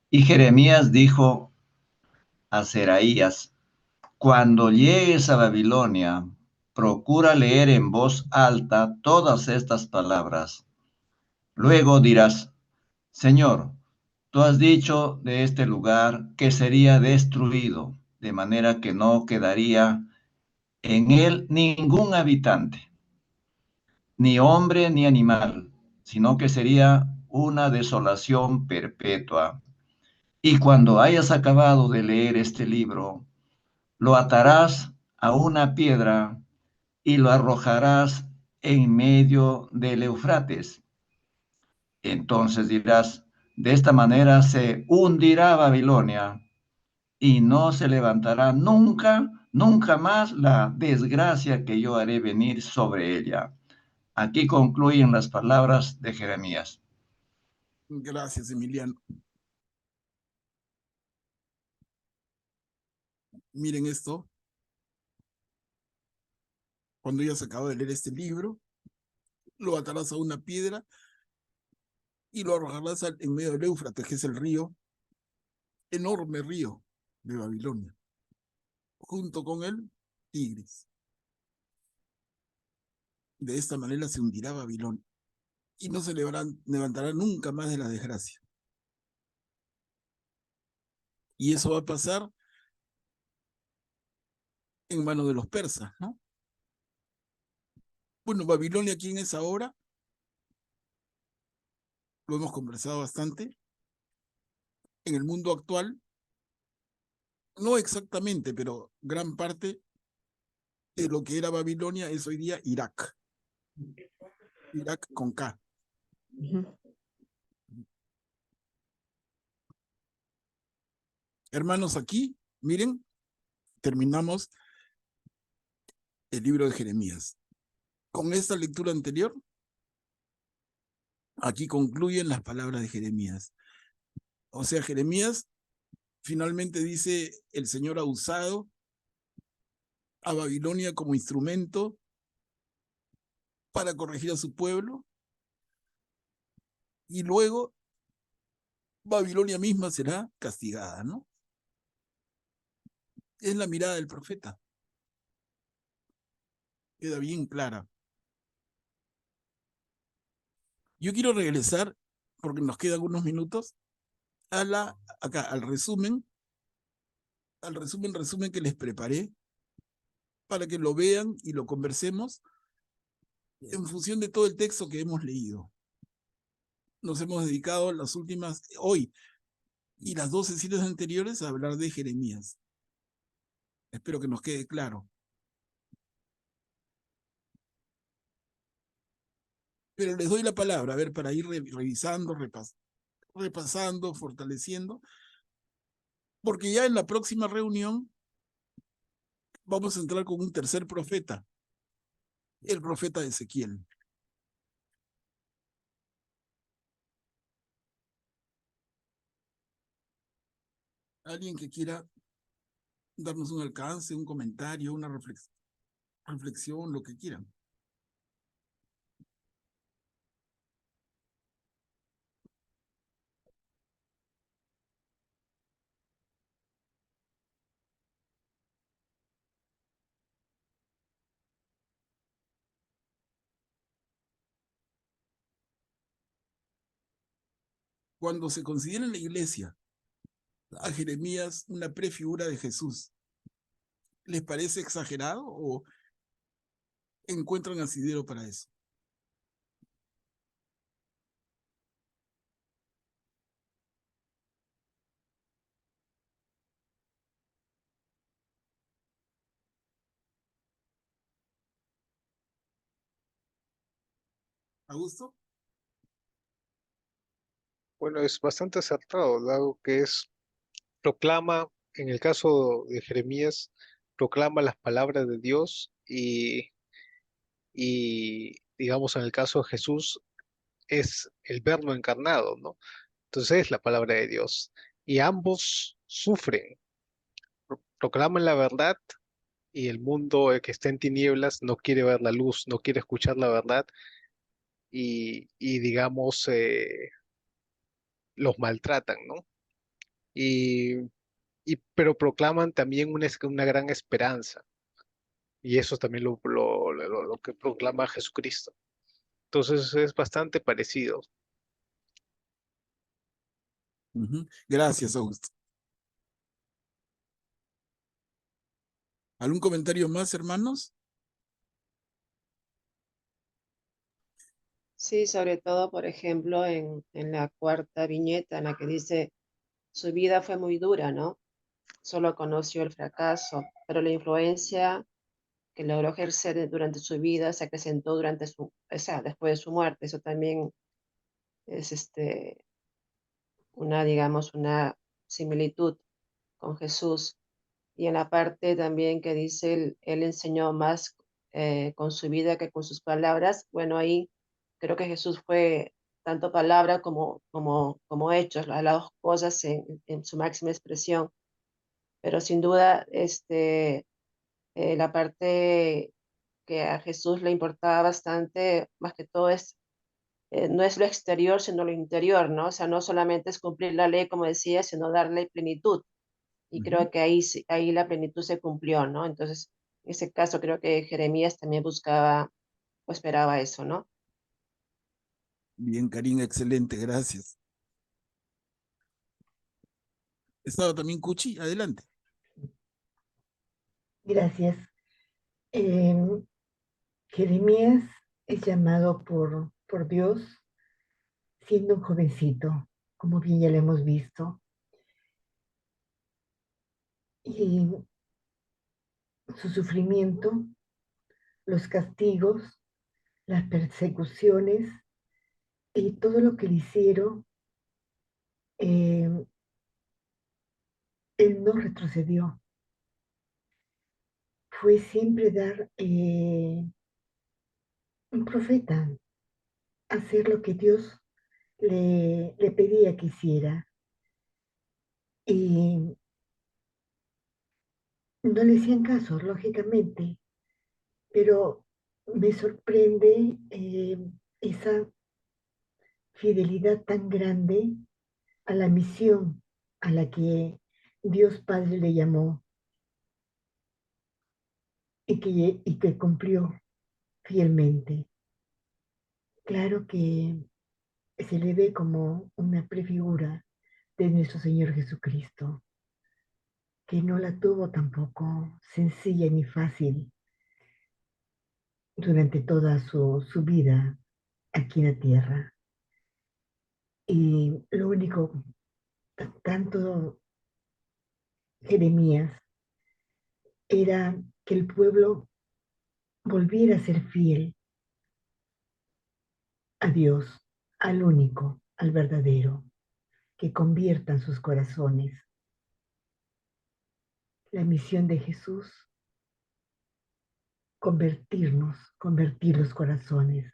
Y Jeremías dijo a Seraías: cuando llegues a Babilonia, procura leer en voz alta todas estas palabras. Luego dirás: Señor, tú has dicho de este lugar que sería destruido, de manera que no quedaría en él ningún habitante, ni hombre ni animal, sino que sería una desolación perpetua. Y cuando hayas acabado de leer este libro, lo atarás a una piedra y lo arrojarás en medio del Eufrates. Entonces dirás: de esta manera se hundirá Babilonia y no se levantará nunca, nunca más la desgracia que yo haré venir sobre ella. Aquí concluyen las palabras de Jeremías. Gracias, Emiliano. Miren esto. Cuando hayas acabado de leer este libro, lo atarás a una piedra y lo arrojarás en medio del Éufrates, que es el río, enorme río de Babilonia, junto con el Tigris. De esta manera se hundirá Babilonia y no se levantará nunca más de la desgracia. Y eso va a pasar en manos de los persas, ¿no? Bueno, Babilonia, ¿quién es ahora? Lo hemos conversado bastante. En el mundo actual, no exactamente, pero gran parte de lo que era Babilonia es hoy día Irak. Irak con K. Hermanos, aquí, miren, terminamos el libro de Jeremías. Con esta lectura anterior, aquí concluyen las palabras de Jeremías. O sea, Jeremías finalmente dice: el Señor ha usado a Babilonia como instrumento para corregir a su pueblo, y luego Babilonia misma será castigada, ¿no? Es la mirada del profeta. Queda bien clara. Yo quiero regresar, porque nos quedan unos minutos, acá, al resumen que les preparé, para que lo vean y lo conversemos en función de todo el texto que hemos leído. Nos hemos dedicado las últimas, hoy, y las 2 sesiones anteriores a hablar de Jeremías. Espero que nos quede claro. Pero les doy la palabra, a ver, para ir revisando, repasando, fortaleciendo, porque ya en la próxima reunión vamos a entrar con un tercer profeta, el profeta Ezequiel. alguien que quiera darnos un alcance, un comentario, una reflexión, lo que quieran. Cuando se considera en la iglesia a Jeremías una prefigura de Jesús, ¿les parece exagerado o encuentran asidero para eso? ¿Augusto? Bueno, es bastante acertado, dado que proclama, en el caso de Jeremías, proclama las palabras de Dios y digamos, en el caso de Jesús, es el verbo encarnado, ¿no? Entonces es la palabra de Dios. Y ambos sufren, proclaman la verdad y el mundo que está en tinieblas no quiere ver la luz, no quiere escuchar la verdad y digamos, los maltratan, ¿no? Y, pero proclaman también una gran esperanza y eso también lo que proclama Jesucristo. Entonces es bastante parecido. Gracias, Augusto. ¿Algún comentario más, hermanos? Sí, sobre todo, por ejemplo, en la cuarta viñeta en la que dice, su vida fue muy dura, ¿no? Solo conoció el fracaso, pero la influencia que logró ejercer durante su vida se acrecentó durante o sea, después de su muerte. Eso también es digamos, una similitud con Jesús. Y en la parte también que dice, él enseñó más con su vida que con sus palabras, bueno, ahí creo que Jesús fue tanto palabra como hechos, las dos cosas en su máxima expresión. Pero sin duda, la parte que a Jesús le importaba bastante, más que todo no es lo exterior, sino lo interior, ¿no? O sea, no solamente es cumplir la ley, como decía, sino darle plenitud. Y creo que ahí la plenitud se cumplió, ¿no? Entonces, en ese caso creo que Jeremías también buscaba o esperaba eso, ¿no? Bien, Karina, excelente, gracias. Estaba también Cuchi, adelante. Gracias. Jeremías es llamado por Dios siendo un jovencito, como bien ya lo hemos visto. Y su sufrimiento, los castigos, las persecuciones y todo lo que le hicieron, eh, él no retrocedió. Fue siempre dar un profeta, hacer lo que Dios le pedía que hiciera. Y no le hacían caso, lógicamente, pero me sorprende esa fidelidad tan grande a la misión a la que Dios Padre le llamó y que cumplió fielmente. Claro que se le ve como una prefigura de nuestro Señor Jesucristo, que no la tuvo tampoco sencilla ni fácil durante toda su vida aquí en la tierra. Y lo único, tanto Jeremías, era que el pueblo volviera a ser fiel a Dios, al único, al verdadero, que conviertan sus corazones. La misión de Jesús, convertir los corazones.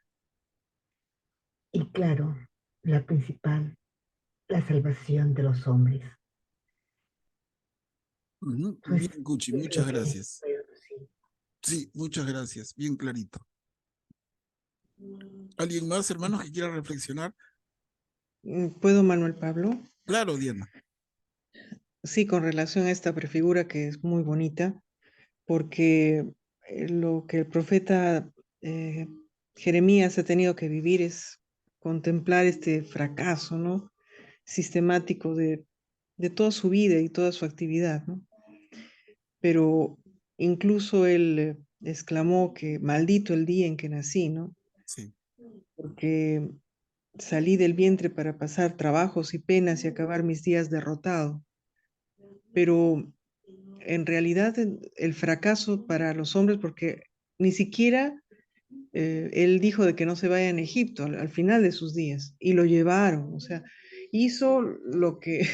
Y claro, la principal, la salvación de los hombres. Bien, Cuchi, muchas gracias. Sí, muchas gracias. Bien clarito. ¿Alguien más, hermanos, que quiera reflexionar? ¿Puedo, Manuel Pablo? Claro, Diana. Sí, con relación a esta prefigura que es muy bonita, porque lo que el profeta Jeremías ha tenido que vivir es contemplar este fracaso, ¿no? Sistemático de toda su vida y toda su actividad, ¿no? Pero incluso él exclamó que maldito el día en que nací, ¿no? Sí. Porque salí del vientre para pasar trabajos y penas y acabar mis días derrotado. Pero en realidad el fracaso para los hombres, porque ni siquiera él dijo de que no se vayan a Egipto al final de sus días, y lo llevaron, o sea, hizo lo que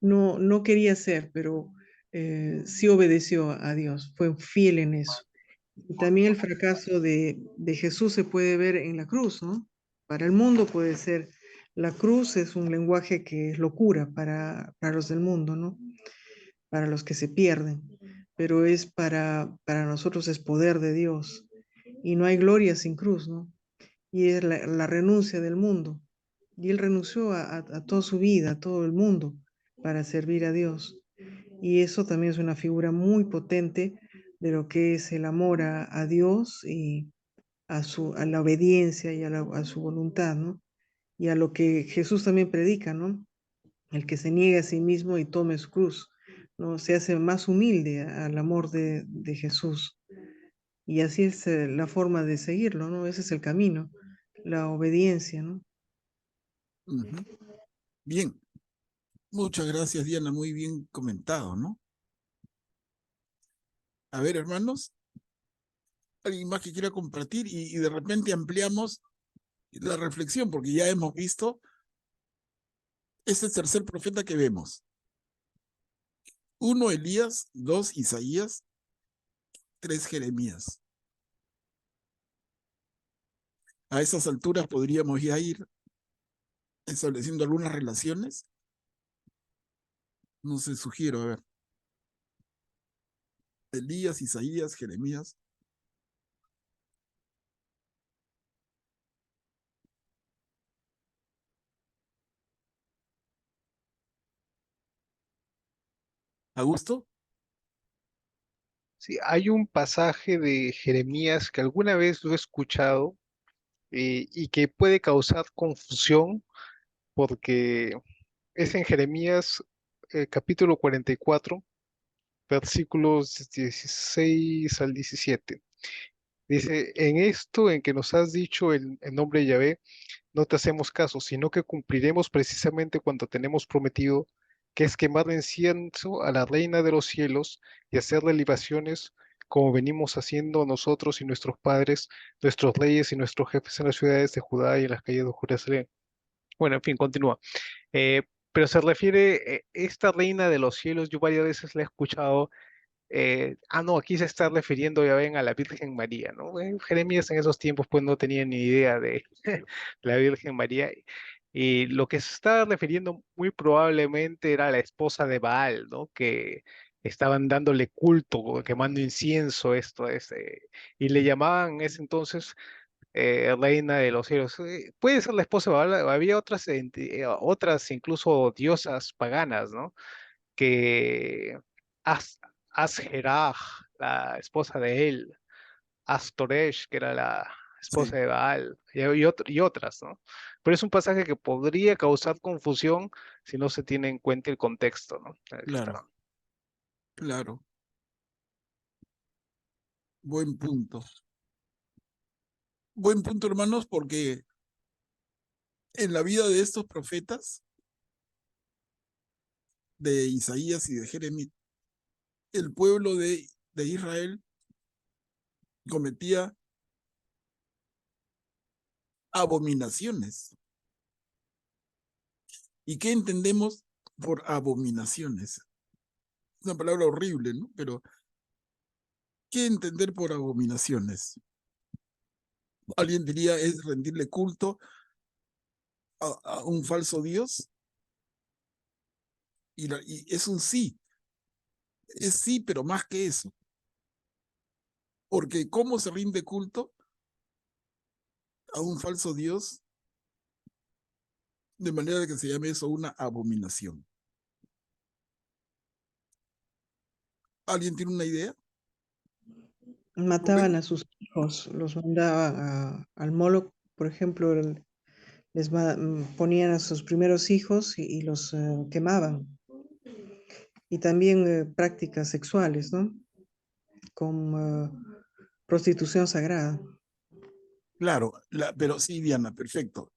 no quería hacer, pero sí obedeció a Dios, fue fiel en eso. Y también el fracaso de Jesús se puede ver en la cruz, ¿no? Para el mundo puede ser, la cruz es un lenguaje que es locura para los del mundo, ¿no? Para los que se pierden, pero es para nosotros es poder de Dios. Y no hay gloria sin cruz, ¿no? Y es la renuncia del mundo. Y él renunció a toda su vida, a todo el mundo, para servir a Dios. Y eso también es una figura muy potente de lo que es el amor a Dios y a la obediencia y a su voluntad, ¿no? Y a lo que Jesús también predica, ¿no? El que se niegue a sí mismo y tome su cruz, ¿no? Se hace más humilde al amor de Jesús. Y así es la forma de seguirlo, ¿no? Ese es el camino, la obediencia, ¿no? Bien. Muchas gracias, Diana. Muy bien comentado, ¿no? A ver, hermanos. ¿Alguien más que quiera compartir? Y de repente ampliamos la reflexión, porque ya hemos visto este tercer profeta que vemos. 1, Elías; 2, Isaías; 3, Jeremías. A esas alturas podríamos ya ir estableciendo algunas relaciones. No sé, sugiero, a ver. Elías, Isaías, Jeremías. ¿Augusto? Sí, hay un pasaje de Jeremías que alguna vez lo he escuchado y que puede causar confusión porque es en Jeremías capítulo 44, versículos 16 al 17. Dice, en esto en que nos has dicho el nombre de Yahvé, no te hacemos caso, sino que cumpliremos precisamente cuanto tenemos prometido, que es quemar incienso a la Reina de los cielos y hacerle libaciones como venimos haciendo nosotros y nuestros padres, nuestros reyes y nuestros jefes en las ciudades de Judá y en las calles de Jerusalén. Bueno, en fin, continúa. Eh, pero se refiere, esta Reina de los cielos, yo varias veces la he escuchado no, aquí se está refiriendo, ya ven, a la Virgen María, ¿no? Jeremías en esos tiempos pues no tenía ni idea de la Virgen María. Y lo que se estaba refiriendo muy probablemente era la esposa de Baal, ¿no? Que estaban dándole culto, quemando incienso, y le llamaban en ese entonces reina de los cielos. Puede ser la esposa de Baal, había otras incluso diosas paganas, ¿no? Que As Asherah, la esposa de él, Astoresh, que era la esposa Sí, de Baal, y otras, ¿no? Pero es un pasaje que podría causar confusión si no se tiene en cuenta el contexto, ¿no? En el que claro, está. claro. Buen punto. Buen punto, hermanos, porque en la vida de estos profetas, de Isaías y de Jeremías, el pueblo de Israel cometía abominaciones. ¿Y qué entendemos por abominaciones? Es una palabra horrible, ¿no? Pero, ¿qué entender por abominaciones? Alguien diría, es rendirle culto a un falso Dios. Y es un sí, Sí, pero más que eso. Porque ¿cómo se rinde culto a un falso Dios de manera que se llame eso una abominación? ¿Alguien tiene una idea? Mataban a sus hijos, los mandaban al Moloch, por ejemplo, ponían a sus primeros hijos y los quemaban. Y también prácticas sexuales, ¿no? Con prostitución sagrada. Claro, pero sí, Diana, perfecto.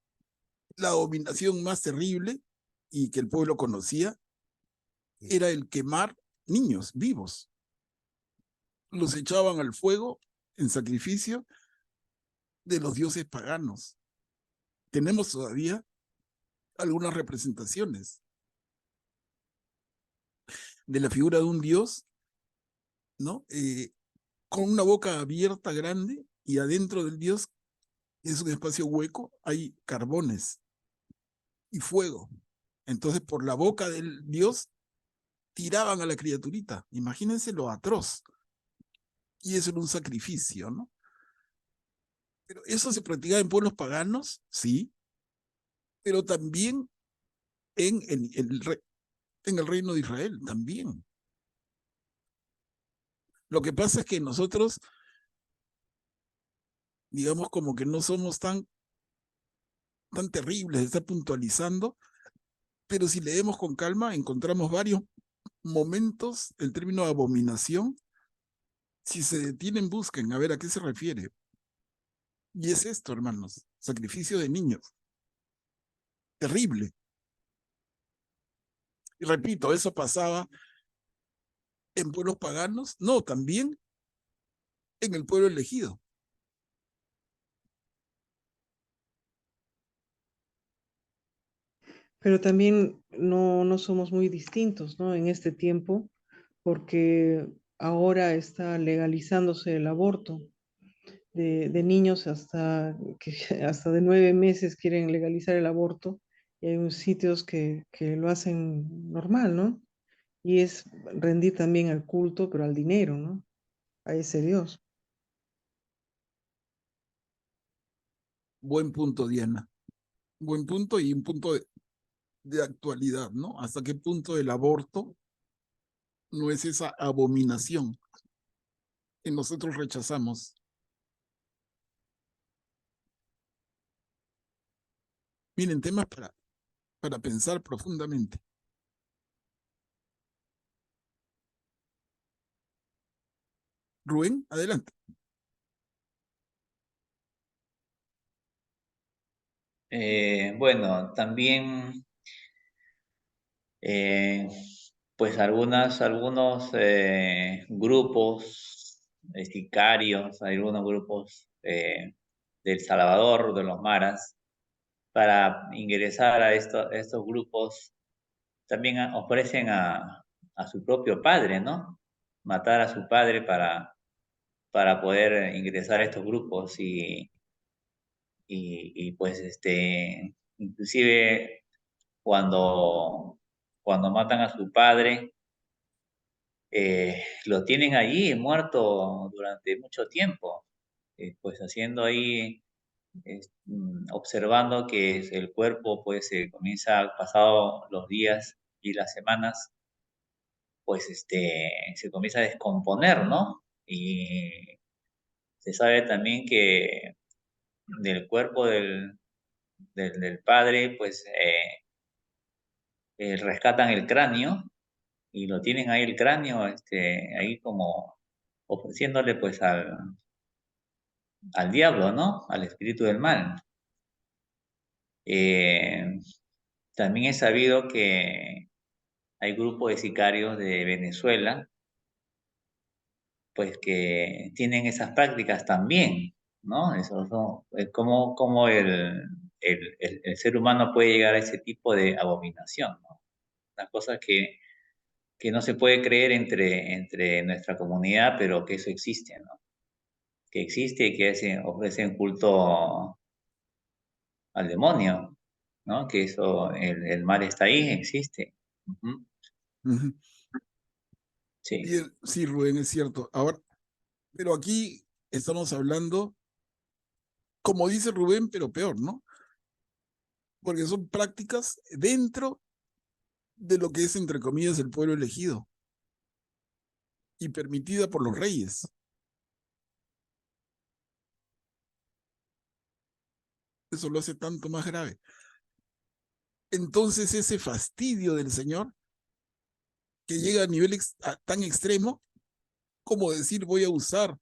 La abominación más terrible y que el pueblo conocía era el quemar niños vivos. Los echaban al fuego en sacrificio de los dioses paganos. Tenemos todavía algunas representaciones de la figura de un dios, ¿no? Con una boca abierta grande y adentro del dios es un espacio hueco, hay carbones y fuego. Entonces, por la boca del dios tiraban a la criaturita. Imagínense lo atroz. Y eso era un sacrificio, ¿no? Pero eso se practicaba en pueblos paganos, sí, pero también en el reino de Israel, también. Lo que pasa es que nosotros, digamos, como que no somos tan terribles de estar puntualizando, pero si leemos con calma, encontramos varios momentos, el término abominación, si se detienen, busquen a ver a qué se refiere. Y es esto, hermanos, sacrificio de niños. Terrible. Y repito, eso pasaba en pueblos paganos, no, también en el pueblo elegido. Pero también no somos muy distintos, ¿no? En este tiempo, porque ahora está legalizándose el aborto de niños hasta de 9 meses quieren legalizar el aborto, y hay unos sitios que lo hacen normal, ¿no? Y es rendir también al culto, pero al dinero, ¿no? A ese Dios. Buen punto, Diana. Buen punto y un punto de actualidad, ¿no? ¿Hasta qué punto el aborto no es esa abominación que nosotros rechazamos? Miren, temas para pensar profundamente. Rubén, adelante. Bueno, también pues algunos grupos sicarios, algunos grupos del Salvador, de los Maras, para ingresar a estos grupos, también ofrecen a su propio padre, ¿no? Matar a su padre para poder ingresar a estos grupos y pues inclusive cuando matan a su padre, lo tienen allí muerto durante mucho tiempo, pues haciendo ahí, observando que el cuerpo pues se comienza, pasado los días y las semanas, pues se comienza a descomponer, ¿no? Y se sabe también que del cuerpo del padre, pues rescatan el cráneo y lo tienen ahí el cráneo, ahí como ofreciéndole pues al diablo, ¿no? Al espíritu del mal. Eh, También he sabido que hay grupos de sicarios de Venezuela, pues que tienen esas prácticas también, ¿no? Cómo el ser humano puede llegar a ese tipo de abominación, ¿no? Una cosa que no se puede creer entre nuestra comunidad, pero que eso existe, ¿no? Que existe y que ofrecen culto al demonio, ¿no? Que el mal está ahí, existe. Ujú. Uh -huh. Sí. Bien, sí, Rubén, es cierto. Ahora, pero aquí estamos hablando, como dice Rubén, pero peor, ¿no? Porque son prácticas dentro de lo que es, entre comillas, el pueblo elegido y permitida por los reyes. Eso lo hace tanto más grave. Entonces, ese fastidio del Señor, que llega a nivel tan extremo, como decir, voy a usar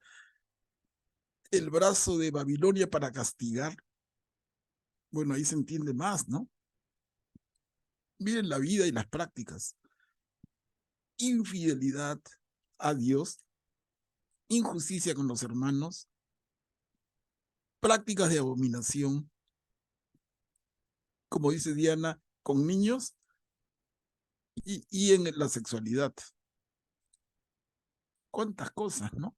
el brazo de Babilonia para castigar. Bueno, ahí se entiende más, ¿no? Miren la vida y las prácticas. Infidelidad a Dios, injusticia con los hermanos, prácticas de abominación, como dice Diana, con niños y en la sexualidad. ¿Cuántas cosas, no?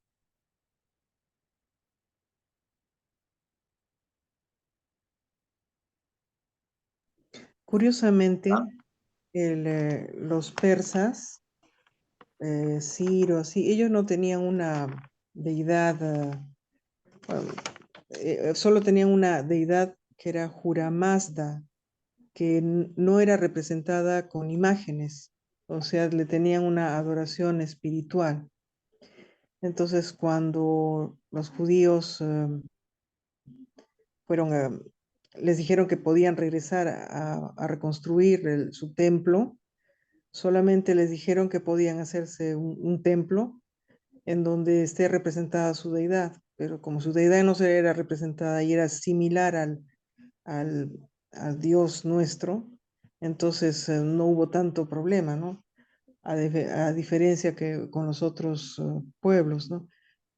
Curiosamente, los persas, Ciro, sí, ellos no tenían una deidad, bueno, solo tenían una deidad que era Juramazda, que no era representada con imágenes, o sea, le tenían una adoración espiritual. Entonces, cuando los judíos les dijeron que podían regresar a reconstruir su templo, solamente les dijeron que podían hacerse un templo en donde esté representada su deidad, pero como su deidad no se era representada y era similar al, al Dios nuestro, entonces no hubo tanto problema, ¿no? A diferencia que con los otros pueblos, ¿no?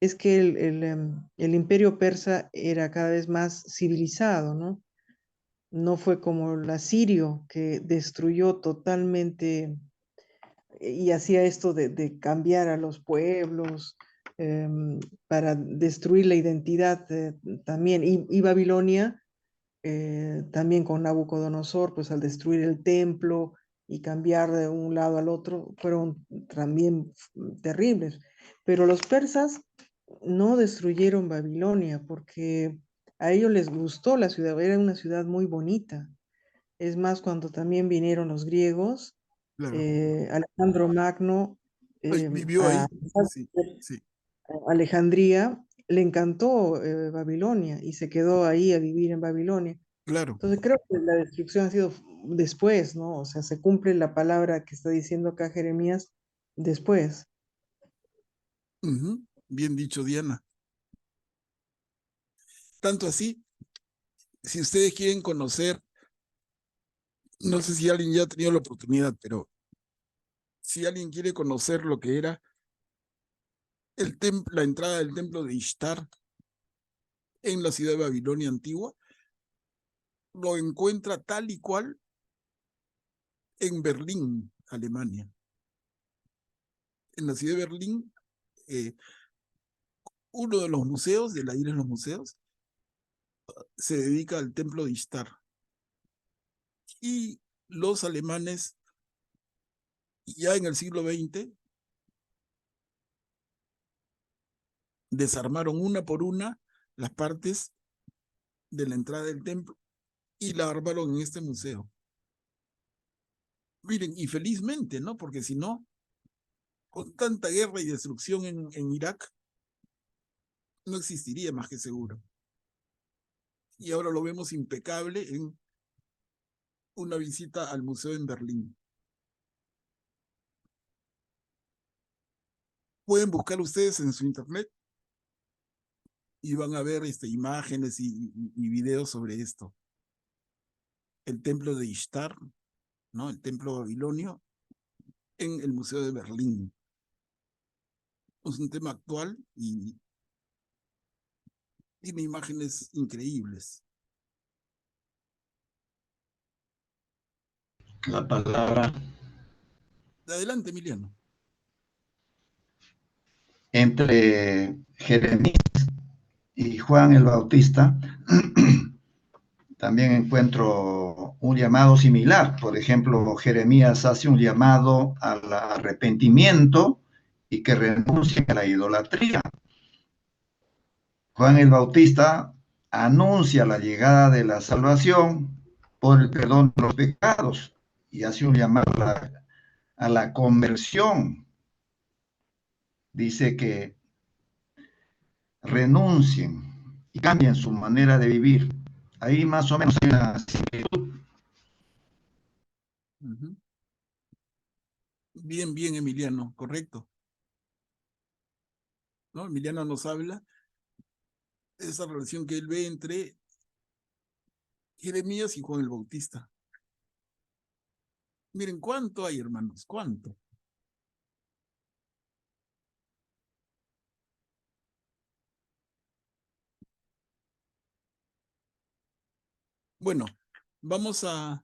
Es que el imperio persa era cada vez más civilizado, ¿no? No fue como el asirio que destruyó totalmente y hacía esto de cambiar a los pueblos para destruir la identidad también. Y Babilonia, también con Nabucodonosor, pues al destruir el templo y cambiar de un lado al otro, fueron también terribles. Pero los persas no destruyeron Babilonia porque a ellos les gustó la ciudad, era una ciudad muy bonita. Es más, cuando también vinieron los griegos, Claro. Alejandro Magno Vivió a ahí, sí, sí. Alejandría, le encantó Babilonia y se quedó ahí a vivir en Babilonia. Claro. Entonces creo que la destrucción ha sido después, ¿no? O sea, se cumple la palabra que está diciendo acá Jeremías después. Bien dicho, Diana. Tanto así, si ustedes quieren conocer, no sé si alguien ya ha tenido la oportunidad, pero si alguien quiere conocer lo que era la entrada del templo de Ishtar en la ciudad de Babilonia antigua, lo encuentra tal y cual en Berlín, Alemania. En la ciudad de Berlín, uno de los museos, de la isla de los museos, se dedica al templo de Ishtar. Y los alemanes, ya en el siglo XX, desarmaron una por una las partes de la entrada del templo y la armaron en este museo. Miren, y felizmente, ¿no? Porque si no, con tanta guerra y destrucción en Irak, no existiría más que seguro. Y ahora lo vemos impecable en una visita al museo en Berlín. Pueden buscar ustedes en su internet y van a ver imágenes y videos sobre esto. El templo de Ishtar, ¿no? El templo babilonio en el Museo de Berlín. Es un tema actual y tiene imágenes increíbles. La palabra. Adelante, Emiliano. Entre Jeremías y Juan el Bautista, también encuentro un llamado similar. Por ejemplo, Jeremías hace un llamado al arrepentimiento y que renuncien a la idolatría. Juan el Bautista anuncia la llegada de la salvación por el perdón de los pecados y hace un llamado a la conversión. Dice que renuncien y cambien su manera de vivir. Ahí más o menos hay una similitud. Bien, bien, Emiliano, correcto. ¿No? Emiliano nos habla de esa relación que él ve entre Jeremías y Juan el Bautista. Miren, ¿cuánto hay, hermanos? ¿Cuánto? Bueno, vamos a...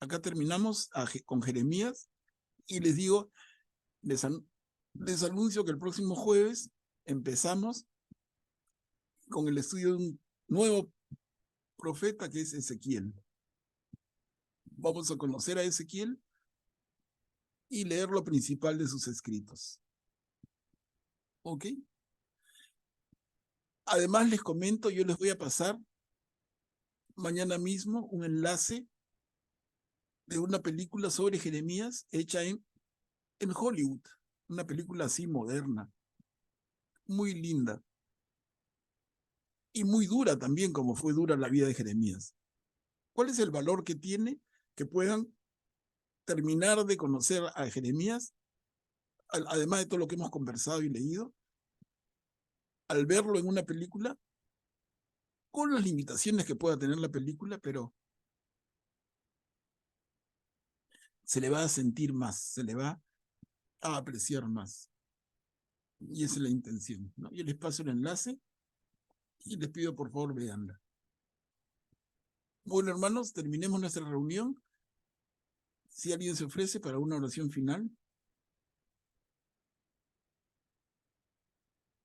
Acá terminamos con Jeremías y les digo, les anuncio que el próximo jueves empezamos con el estudio de un nuevo profeta que es Ezequiel. Vamos a conocer a Ezequiel y leer lo principal de sus escritos. ¿Ok? Además les comento, yo les voy a pasar mañana mismo un enlace de una película sobre Jeremías hecha en Hollywood, una película así moderna, muy linda y muy dura también, como fue dura la vida de Jeremías. ¿Cuál es el valor que tiene que puedan terminar de conocer a Jeremías, además de todo lo que hemos conversado y leído, al verlo en una película, con las limitaciones que pueda tener la película, pero se le va a sentir más, se le va a apreciar más. Y esa es la intención, ¿no? Yo les paso el enlace y les pido por favor veanla. Bueno, hermanos, terminemos nuestra reunión. Si alguien se ofrece para una oración final.